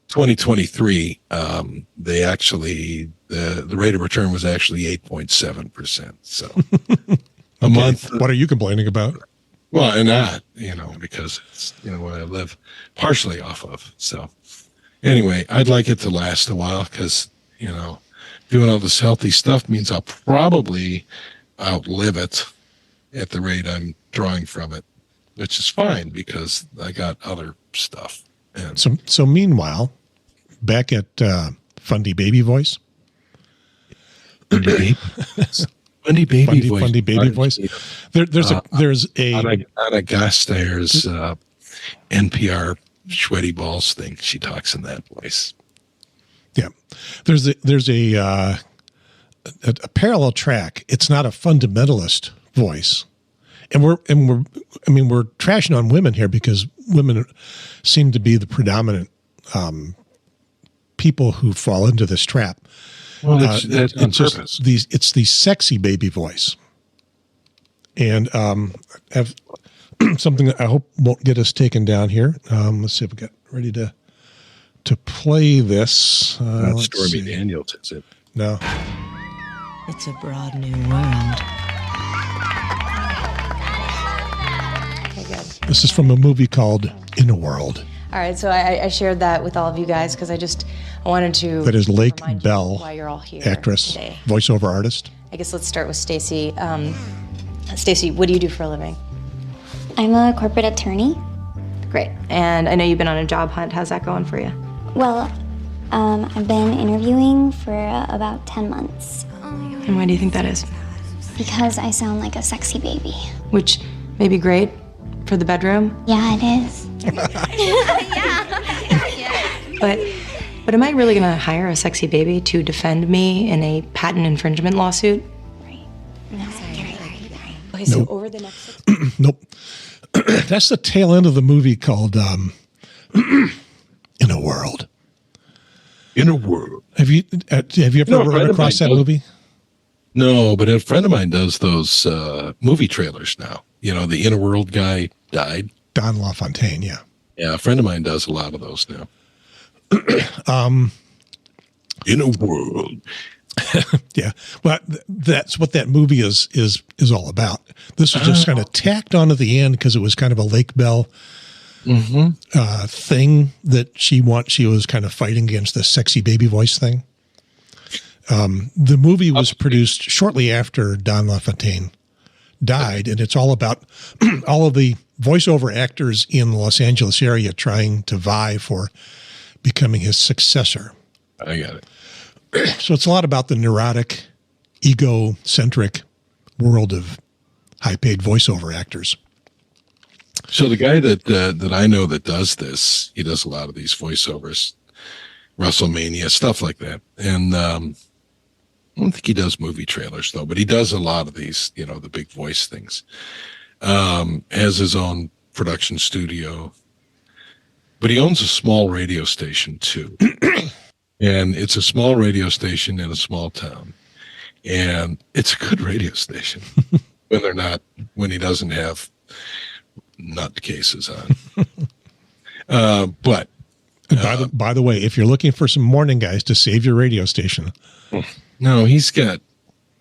2023, they actually, the rate of return was actually 8.7%. So a month. What are you complaining about? Well, and that, because it's, what I live partially off of. So anyway, I'd like it to last a while because, doing all this healthy stuff means I'll probably outlive it at the rate I'm drawing from it, which is fine because I got other stuff. And so meanwhile, back at Fundie Baby Voice. Fundie Baby Voice. Fundie Baby Voice. There's a Anna Gasteyer's NPR sweaty balls thing. She talks in that voice. Yeah, there's a parallel track. It's not a fundamentalist voice, and we're trashing on women here because women seem to be the predominant people who fall into this trap. Well, that's on purpose. It's the sexy baby voice, and have something that I hope won't get us taken down here. Let's see if we get ready to play this. Not Stormy Daniels, is it? No. It's a broad new world. Okay, good. This is from a movie called In a World. All right, so I shared that with all of you guys because I wanted to. That is Lake remind Bell, you why you're all here actress, today. voiceover artist. I guess let's start with Stacy. Stacy, what do you do for a living? I'm a corporate attorney. Great. And I know you've been on a job hunt. How's that going for you? Well, I've been interviewing for about 10 months. And why do you think that is? Because I sound like a sexy baby. Which may be great for the bedroom. Yeah, it is. But am I really going to hire a sexy baby to defend me in a patent infringement lawsuit? Right. No. Okay, so Nope. over the next Nope. That's the tail end of the movie called In a World. In a World. Have you ever run across that movie? No, but a friend of mine does those movie trailers now. The In a World guy died. Don LaFontaine, yeah. Yeah, a friend of mine does a lot of those now. In a World. Yeah. Well, that's what that movie is all about. This was just kind of tacked on at the end because it was kind of a Lake Bell thing that she was kind of fighting against the sexy baby voice thing. The movie was produced shortly after Don LaFontaine died, and it's all about all of the voiceover actors in the Los Angeles area trying to vie for becoming his successor. I got it. So it's a lot about the neurotic, egocentric world of high-paid voiceover actors. So the guy that I know that does this, he does a lot of these voiceovers, WrestleMania, stuff like that. And I don't think he does movie trailers, though, but he does a lot of these, the big voice things. Has his own production studio. But he owns a small radio station, too. And it's a small radio station in a small town. And it's a good radio station when he doesn't have nut cases on. But by the way, if you're looking for some morning guys to save your radio station. No, he's got,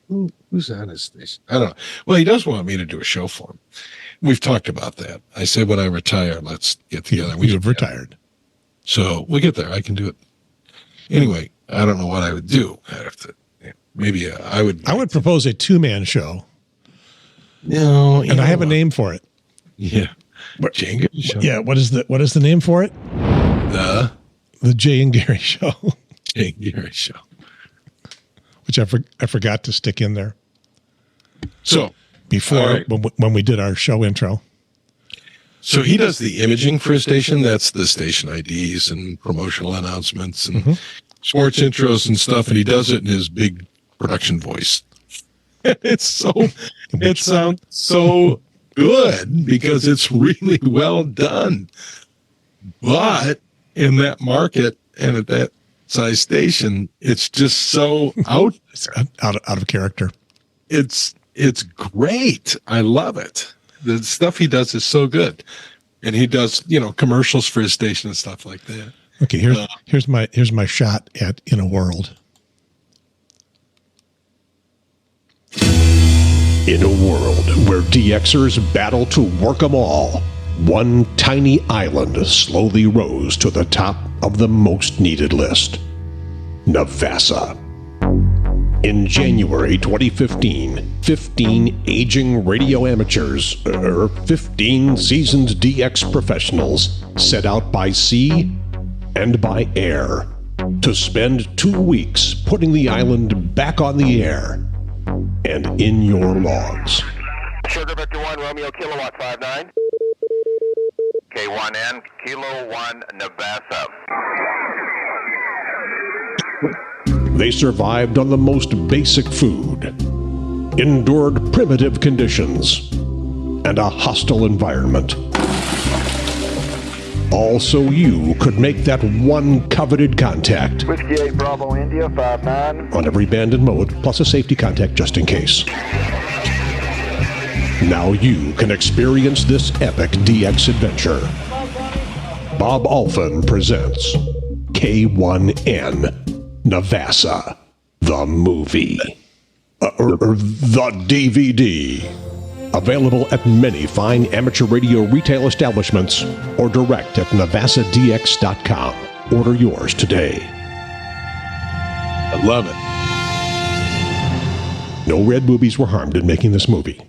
who's on his station? I don't know. Well, he does want me to do a show for him. We've talked about that. I said, when I retire, let's get together. You've retired. So we'll get there. I can do it. Anyway, I don't know what I would do. I have to, maybe I would propose a 2-man show. No, and I have a name for it. Yeah. Jay and Gary Show. Yeah. What is the name for it? The Jay and Gary Show. Jay and Gary Show. Which I forgot to stick in there. So before when we did our show intro. So he does the imaging for his station. That's the station IDs and promotional announcements and sports intros and stuff. And he does it in his big production voice. It sounds so good because it's really well done. But in that market and at that size station, it's just so out of character. It's great. I love it. The stuff he does is so good. And he does, commercials for his station and stuff like that. Okay, here's my shot at In a World. In a world where DXers battle to work 'em all, one tiny island slowly rose to the top of the most needed list. Navassa. In January 2015, 15 aging radio amateurs, 15 seasoned DX professionals, set out by sea and by air to spend 2 weeks putting the island back on the air and in your logs. Sugar Victor 1, Romeo Kilowatt 59. K1N, Kilo 1, Navassa. They survived on the most basic food, endured primitive conditions, and a hostile environment. All so you could make that one coveted contact. Whiskey 8 Bravo India 59. On every band and mode, plus a safety contact just in case. Now you can experience this epic DX adventure. Bob Alphin presents K1N Navassa, the movie. The DVD. Available at many fine amateur radio retail establishments or direct at NavassaDX.com. Order yours today. I love it. No red boobies were harmed in making this movie.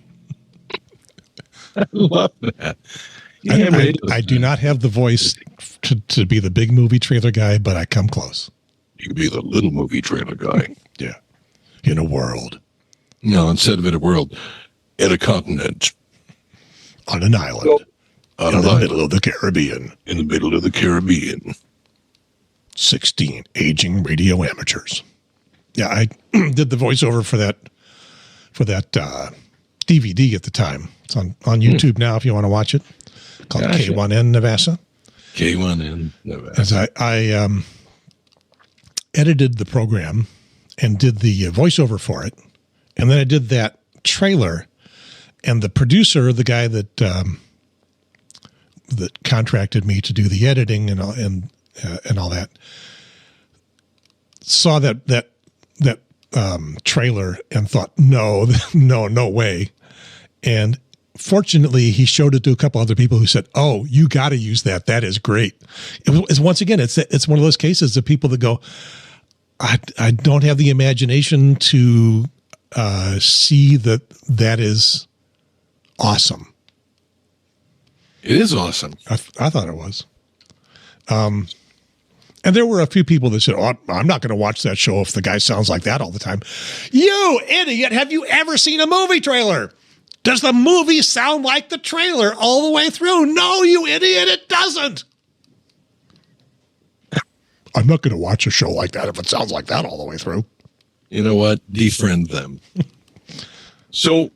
I love that. Yeah, I do not have the voice to be the big movie trailer guy, but I come close. You could be the little movie trailer guy. Yeah. In a world. No, instead of in a world, in a continent. On an island. In the middle of the Caribbean. In the middle of the Caribbean. 16 aging radio amateurs. Yeah, I did the voiceover for that DVD at the time. It's on YouTube now if you want to watch it. Called K1N Navassa. K1N Navassa. As I edited the program and did the voiceover for it. And then I did that trailer. And the producer, the guy that that contracted me to do the editing and all that, saw that trailer and thought, no way. And fortunately, he showed it to a couple other people who said, "Oh, you got to use that. That is great." It's once again, it's one of those cases of people that go, "I don't have the imagination to see that is awesome." It is awesome. I thought it was. And there were a few people that said, "Oh, I'm not going to watch that show if the guy sounds like that all the time." You idiot! Have you ever seen a movie trailer? Does the movie sound like the trailer all the way through? No, you idiot, it doesn't. I'm not going to watch a show like that if it sounds like that all the way through. You know what? Defriend them. So,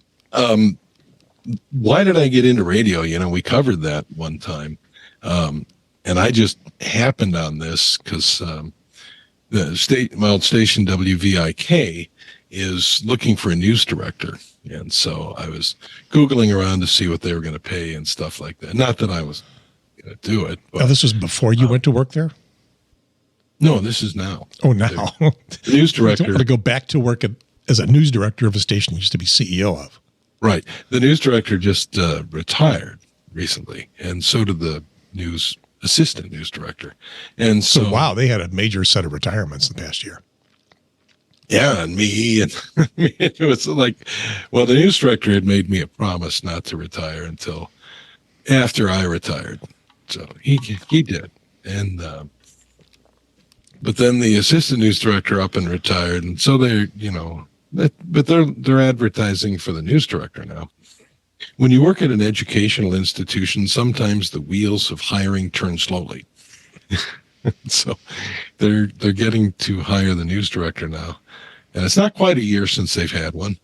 why did I get into radio? We covered that one time. And I just happened on this because my old station, WVIK, is looking for a news director. And so I was Googling around to see what they were going to pay and stuff like that. Not that I was going to do it. But, this was before you went to work there? No, this is now. Oh, now. The news director. You don't want to go back to work as a news director of a station you used to be CEO of. Right. The news director just retired recently, and so did the assistant news director. And so wow, they had a major set of retirements in the past year. Yeah, and me, and it was like, well, the news director had made me a promise not to retire until after I retired. So he did. And but then the assistant news director up and retired, and so they're, but they're advertising for the news director now. When you work at an educational institution, sometimes the wheels of hiring turn slowly. So they're getting to hire the news director now. And it's not quite a year since they've had one,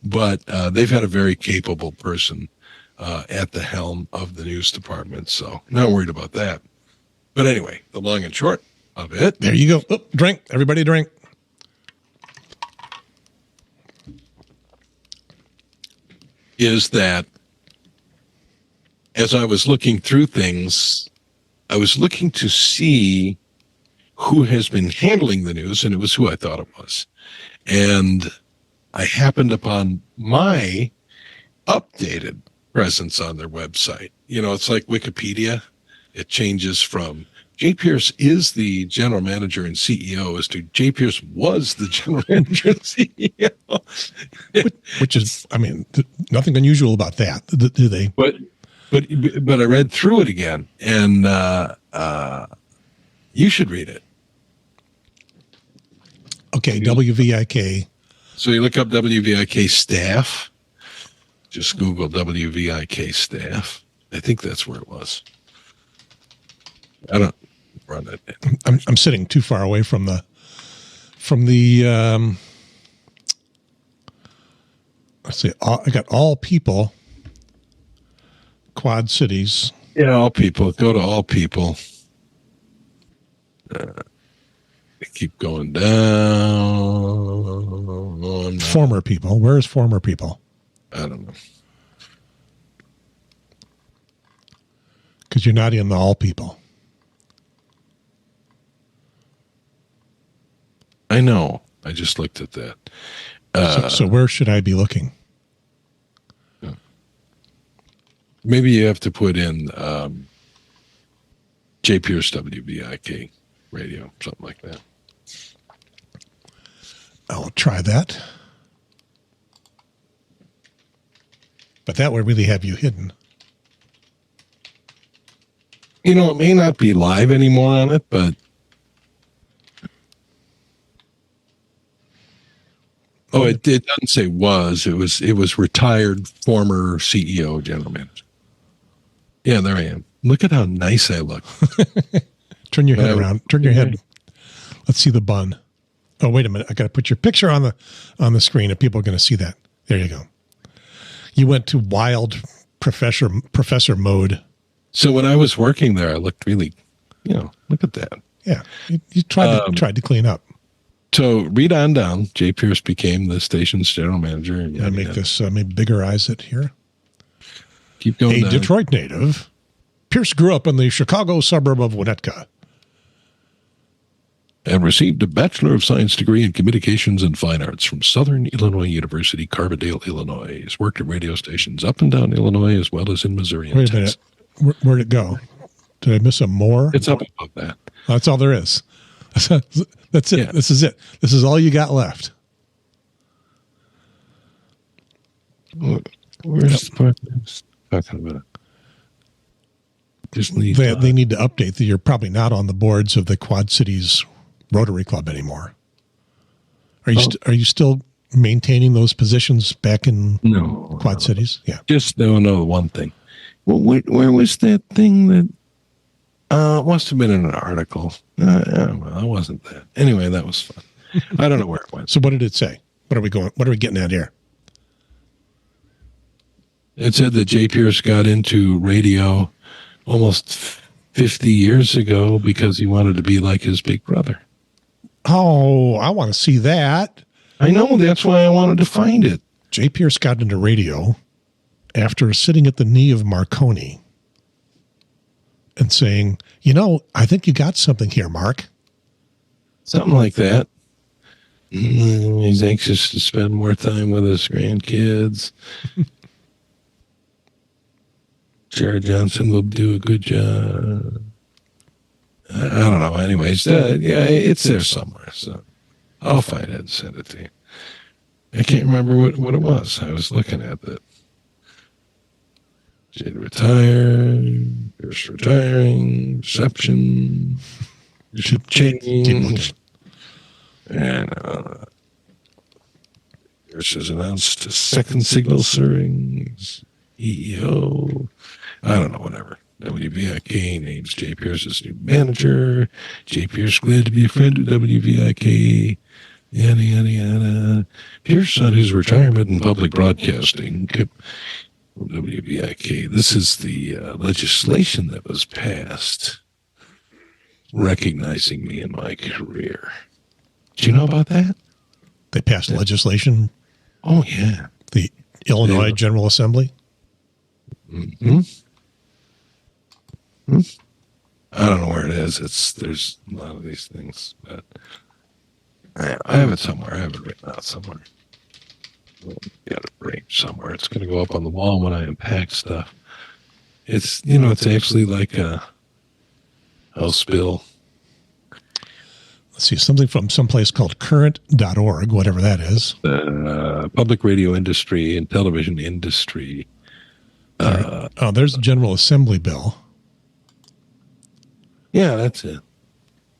but they've had a very capable person at the helm of the news department. So not worried about that. But anyway, the long and short of it. There you go. Oh, drink. Everybody drink. Is that as I was looking through things, I was looking to see who has been handling the news, and it was who I thought it was. And I happened upon my updated presence on their website. You know, it's like Wikipedia. It changes from Jay Pierce is the general manager and CEO as to Jay Pierce was the general manager and CEO. Which is, I mean, nothing unusual about that, do they? But I read through it again, and you should read it. Okay, WVIK. So you look up WVIK staff. Just Google WVIK staff. I think that's where it was. I don't run it. I'm sitting too far away from the let's see, I got all people, Quad Cities. Yeah, all people. Go to all people. Keep going down. Former people. Where's former people? I don't know. Because you're not in the all people. I know. I just looked at that. So where should I be looking? Maybe you have to put in Jay Pierce WVIK radio, something like that. I'll try that. But that would really have you hidden. You know, it may not be live anymore on it, but it doesn't say was. It was retired former CEO, general manager. Yeah, there I am. Look at how nice I look. Turn your head around. Turn your head. Let's see the bun. Oh, wait a minute. I got to put your picture on the screen if people are going to see that. There you go. You went to wild professor mode. So when I was working there, I looked really, look at that. Yeah. You tried to clean up. So read on down. Jay Pierce became the station's general manager. And I make this, maybe biggerize it here. Keep going down. Detroit native, Pierce grew up in the Chicago suburb of Winnetka. And received a Bachelor of Science degree in Communications and Fine Arts from Southern Illinois University, Carbondale, Illinois. He's worked at radio stations up and down Illinois as well as in Missouri. Wait a minute. Where'd it go? Did I miss a more? It's up above that. That's all there is. That's it. Yeah. This is it. This is all you got left. Where's the part that's talking about? Just need they need to update that you're probably not on the boards of the Quad Cities Rotary Club anymore. Are you still maintaining those positions back in Quad Cities? Yeah. Just know one thing. Well, where was that thing that it must have been in an article. Well, it wasn't that. Anyway, that was fun. I don't know where it went. So what did it say? What are we getting at here? It said that Jay Pierce got into radio almost 50 years ago because he wanted to be like his big brother. Oh, I want to see that. I know. That's why I wanted to find it. Jay Pierce got into radio after sitting at the knee of Marconi and saying, I think you got something here, Mark. Something like that. He's anxious to spend more time with his grandkids. Jared Johnson will do a good job. I don't know. Anyways, it's there somewhere. So I'll find it and send it to you. I can't remember what it was. I was looking at that. Jade retired. Pierce retiring. Reception. Change. And Pierce has announced a second signal serving EEO. I don't know, whatever. WVIK names Jay Pierce as new manager. Jay Pierce glad to be a friend of WVIK. Yada, yada, yada. Pierce on his retirement in public broadcasting. WVIK. This is the legislation that was passed recognizing me in my career. Do you know about that? They passed legislation? Oh, yeah. The Illinois General Assembly? Mm-hmm. I don't know where it is. There's a lot of these things, but I have it somewhere. I have it written out somewhere. Got it arranged somewhere. It's going to go up on the wall when I unpack stuff. It's, you know, it's actually like a house bill. Let's see, something from someplace called current.org, whatever that is. Public radio industry and television industry. There's the General Assembly bill. Yeah, that's it.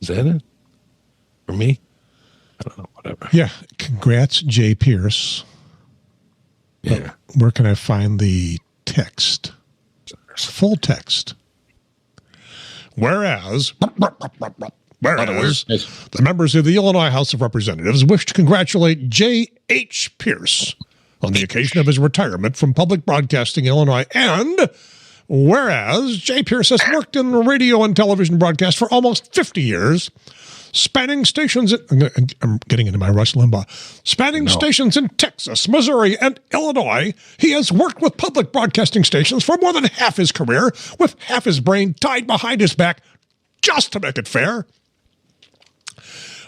Is that it? For me? I don't know, whatever. Yeah, congrats, Jay Pierce. Yeah. Where can I find the text? Full text. Whereas the members of the Illinois House of Representatives wish to congratulate J.H. Pierce on the occasion of his retirement from public broadcasting in Illinois. And whereas J. Pierce has worked in radio and television broadcast for almost 50 years, spanning stations, I'm getting into my Rush Limbaugh, stations in Texas, Missouri, and Illinois, he has worked with public broadcasting stations for more than half his career, with half his brain tied behind his back, just to make it fair.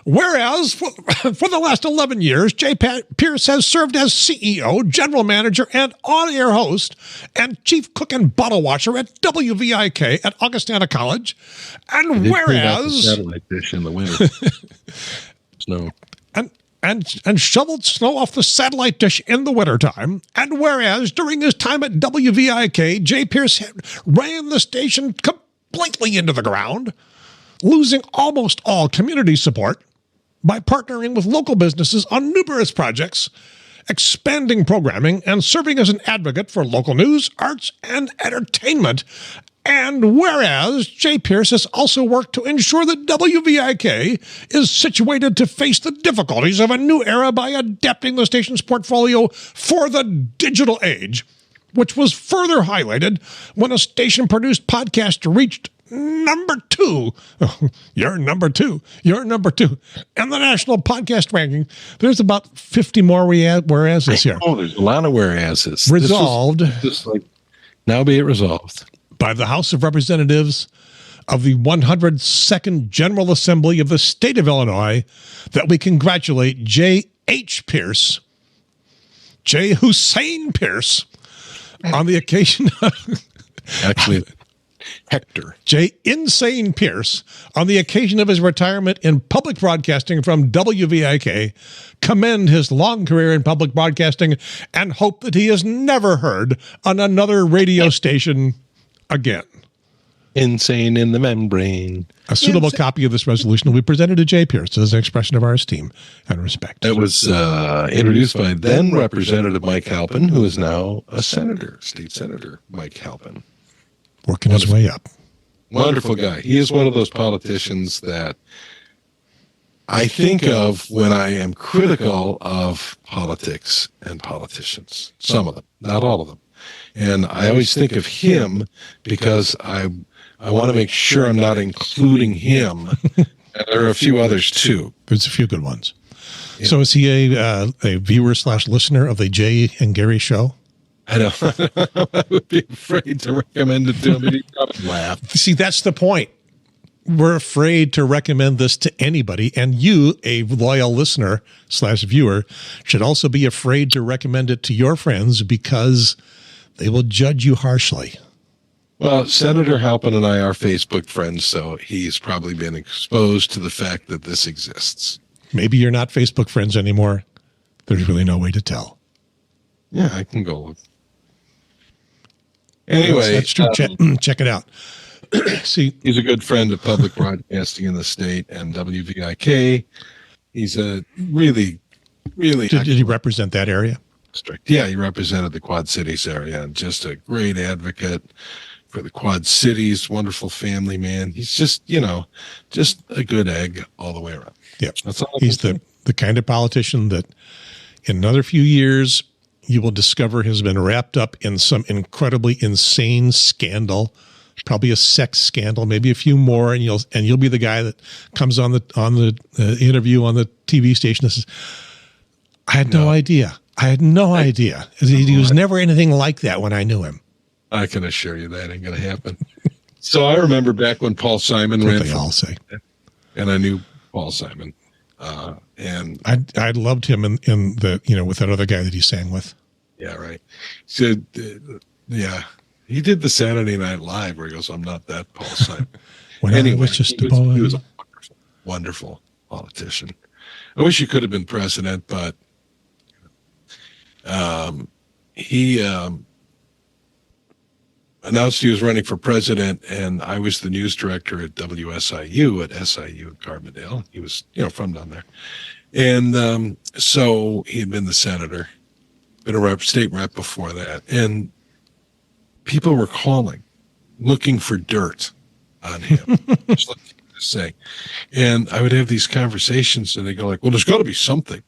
Whereas, for the last 11 years, J. Pierce has served as CEO, general manager, and on-air host, and chief cook and bottle washer at WVIK at Augustana College. And whereas... satellite dish in the winter. Snow. And shoveled snow off the satellite dish in the wintertime. And whereas, during his time at WVIK, J. Pierce ran the station completely into the ground, losing almost all community support by partnering with local businesses on numerous projects, expanding programming, and serving as an advocate for local news, arts, and entertainment. And whereas J. Pierce has also worked to ensure that WVIK is situated to face the difficulties of a new era by adapting the station's portfolio for the digital age, which was further highlighted when a station-produced podcast reached number 2. You're number 2. You're number 2. In the national podcast ranking, there's about 50 more whereases here. Oh, there's a lot of whereases. Resolved. Just like, now be it resolved. By the House of Representatives of the 102nd General Assembly of the State of Illinois, that we congratulate J.H. Pierce, J. Hussein Pierce, on the occasion of... Actually... Hector. J. Insane Pierce, on the occasion of his retirement in public broadcasting from WVIK, commend his long career in public broadcasting and hope that he is never heard on another radio station again. Insane in the membrane. A suitable copy of this resolution will be presented to J. Pierce as an expression of our esteem and respect. It was introduced by then Representative Mike Halpin, who is now a senator, State Senator Mike Halpin. Working his way up. Wonderful guy. He is one of those politicians that I think of when I am critical of politics and politicians. Some of them, not all of them. And I always think of him because I want to make sure I'm not including him. And there are a few others too. There's a few good ones. Yeah. So is he a viewer/listener of the Jay and Gary show? I know. I would be afraid to recommend it to him. He'd probably laugh. See, that's the point. We're afraid to recommend this to anybody, and you, a loyal listener/viewer, should also be afraid to recommend it to your friends because they will judge you harshly. Well, Senator Halpin and I are Facebook friends, so he's probably been exposed to the fact that this exists. Maybe you're not Facebook friends anymore. There's really no way to tell. Yeah, I can go look. Anyway, that's true. Check it out. See, he's a good friend of public broadcasting in the state and WVIK. He's a really Did he represent that area? District. Yeah, he represented the Quad Cities area and just a great advocate for the Quad Cities. Wonderful family man. He's just, just a good egg all the way around. Yep. He's the kind of politician that in another few years you will discover has been wrapped up in some incredibly insane scandal, probably a sex scandal, maybe a few more, and you'll be the guy that comes on the interview on the TV station and says, I had no idea. I had no idea. He was never anything like that when I knew him. I can assure you that ain't going to happen. So I remember back when Paul Simon ran. They all say. And I knew Paul Simon. And I loved him in the, with that other guy that he sang with. Yeah, right. So, yeah, he did the Saturday Night Live where he goes, "I'm not that Paul Simon." Anyway, I was just a boy. He was a wonderful politician. I wish he could have been president, but he announced he was running for president, and I was the news director at WSIU at SIU in Carbondale. He was, from down there. And so he had been the senator, been a state rep before that. And people were calling, looking for dirt on him, just looking to say. And I would have these conversations, and they go like, well, there's got to be something.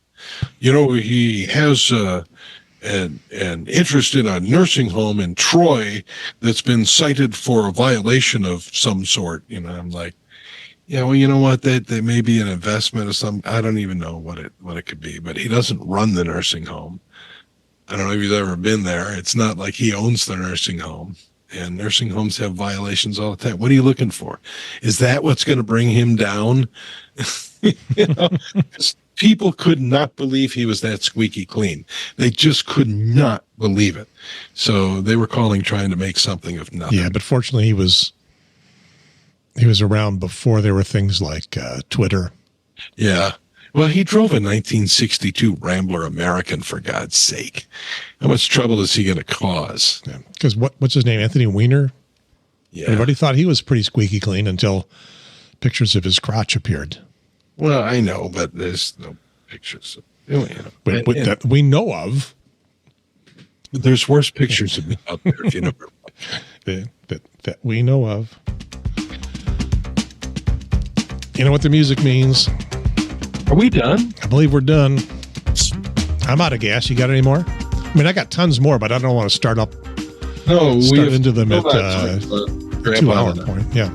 He has an interest in a nursing home in Troy that's been cited for a violation of some sort. I'm like, yeah, well, you know what? That may be an investment or something. I don't even know what it could be, but he doesn't run the nursing home. I don't know if you've ever been there. It's not like he owns the nursing home, and nursing homes have violations all the time. What are you looking for? Is that what's going to bring him down? People could not believe he was that squeaky clean. They just could not believe it. So they were calling, trying to make something of nothing. Yeah, but fortunately he was around before there were things like Twitter. Yeah. Well, he drove a 1962 Rambler American, for God's sake. How much trouble is he going to cause? Because what's his name? Anthony Weiner? Yeah. Everybody thought he was pretty squeaky clean until pictures of his crotch appeared. Well, I know, but there's no pictures. That we know of. There's worse pictures of me out there, if you know. that we know of. You know what the music means? Are we done? I believe we're done. I'm out of gas. You got any more? I mean, I got tons more, but I don't want to start into them at 2 hour point. Yeah.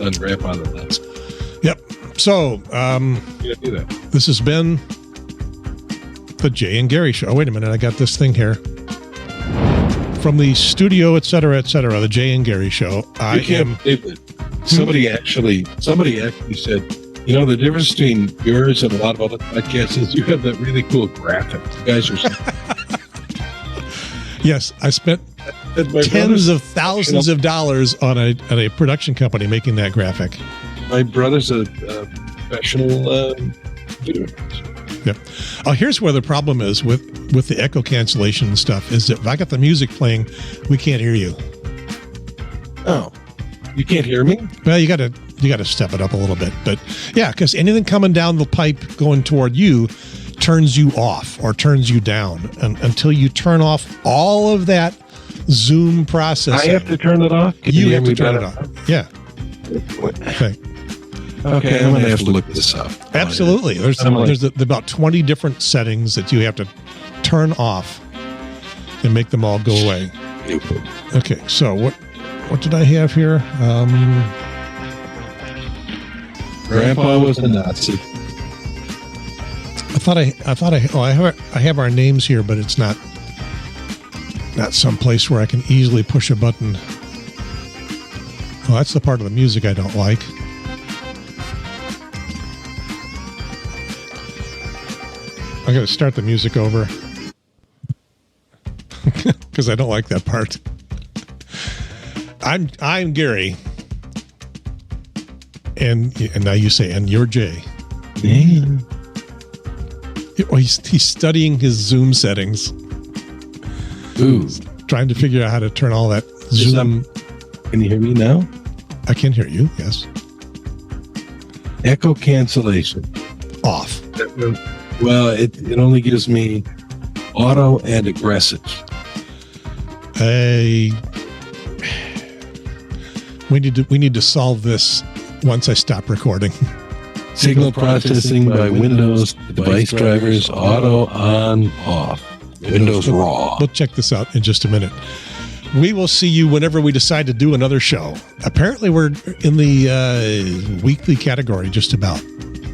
Unwrap on the last. Yep. So, this has been the Jay and Gary Show. Oh, wait a minute. I got this thing here. From the studio, et cetera, the Jay and Gary Show. Somebody actually said, the difference between yours and a lot of other podcasts is you have that really cool graphic. You guys are. Yes, I spent tens of thousands of dollars on a production company making that graphic. My brother's a professional computer. Yep. Here's where the problem is with the echo cancellation and stuff is that if I got the music playing, we can't hear you. Oh, you can't hear me? Well, you got to step it up a little bit, but yeah, because anything coming down the pipe going toward you turns you off or turns you down, and until you turn off all of that Zoom processing. I have to turn it off. You have to turn it off. Yeah. Okay, I'm going to have to look this up. Absolutely. There's about 20 different settings that you have to turn off and make them all go away. Okay, so what did I have here? Grandpa was a Nazi. I have our names here, but it's not someplace where I can easily push a button. Well, that's the part of the music I don't like. I got to start the music over because I don't like that part. I'm Gary, and now you say, and you're Jay. Yeah. He's studying his Zoom settings. Ooh. He's trying to figure out how to turn all that Zoom. Can you hear me now? I can hear you. Yes. Echo cancellation off. Well, it only gives me auto and aggressive. We need to solve this once I stop recording. Signal processing by Windows device drivers, auto on off. Windows raw. We'll check this out in just a minute. We will see you whenever we decide to do another show. Apparently, we're in the weekly category just about.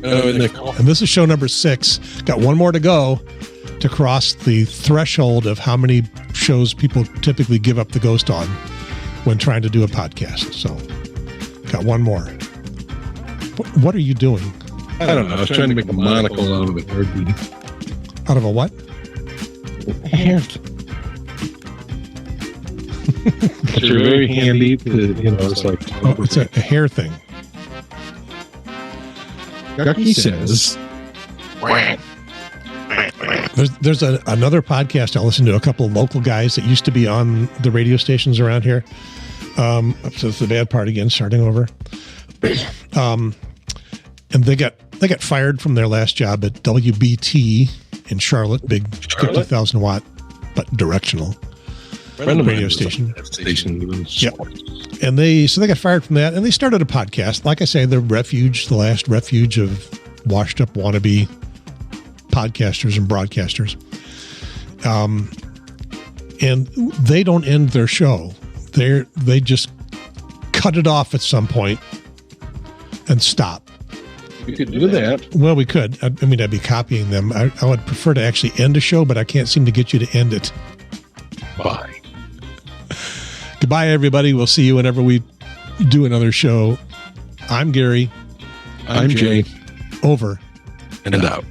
And this is show number 6. Got one more to go to cross the threshold of how many shows people typically give up the ghost on when trying to do a podcast. So, got one more. What are you doing? I don't know. I was trying to make a monocle out of the hairpin. Out of a what? Hair. They're very handy to, it's like... Oh, it's a hair thing. Ducky says... There's another podcast I listen to, a couple of local guys that used to be on the radio stations around here. So it's the bad part again, starting over. And they got fired from their last job at WBT in Charlotte, big 50,000 watt, but directional radio station. Yep. And they got fired from that, and they started a podcast. Like I say, the last refuge of washed up wannabe podcasters and broadcasters. And they don't end their show. They just cut it off at some point and stop. We could do that. Well, we could. I mean, I'd be copying them. I would prefer to actually end a show, but I can't seem to get you to end it. Bye. Goodbye, everybody. We'll see you whenever we do another show. I'm Gary. I'm Jay. Over and out.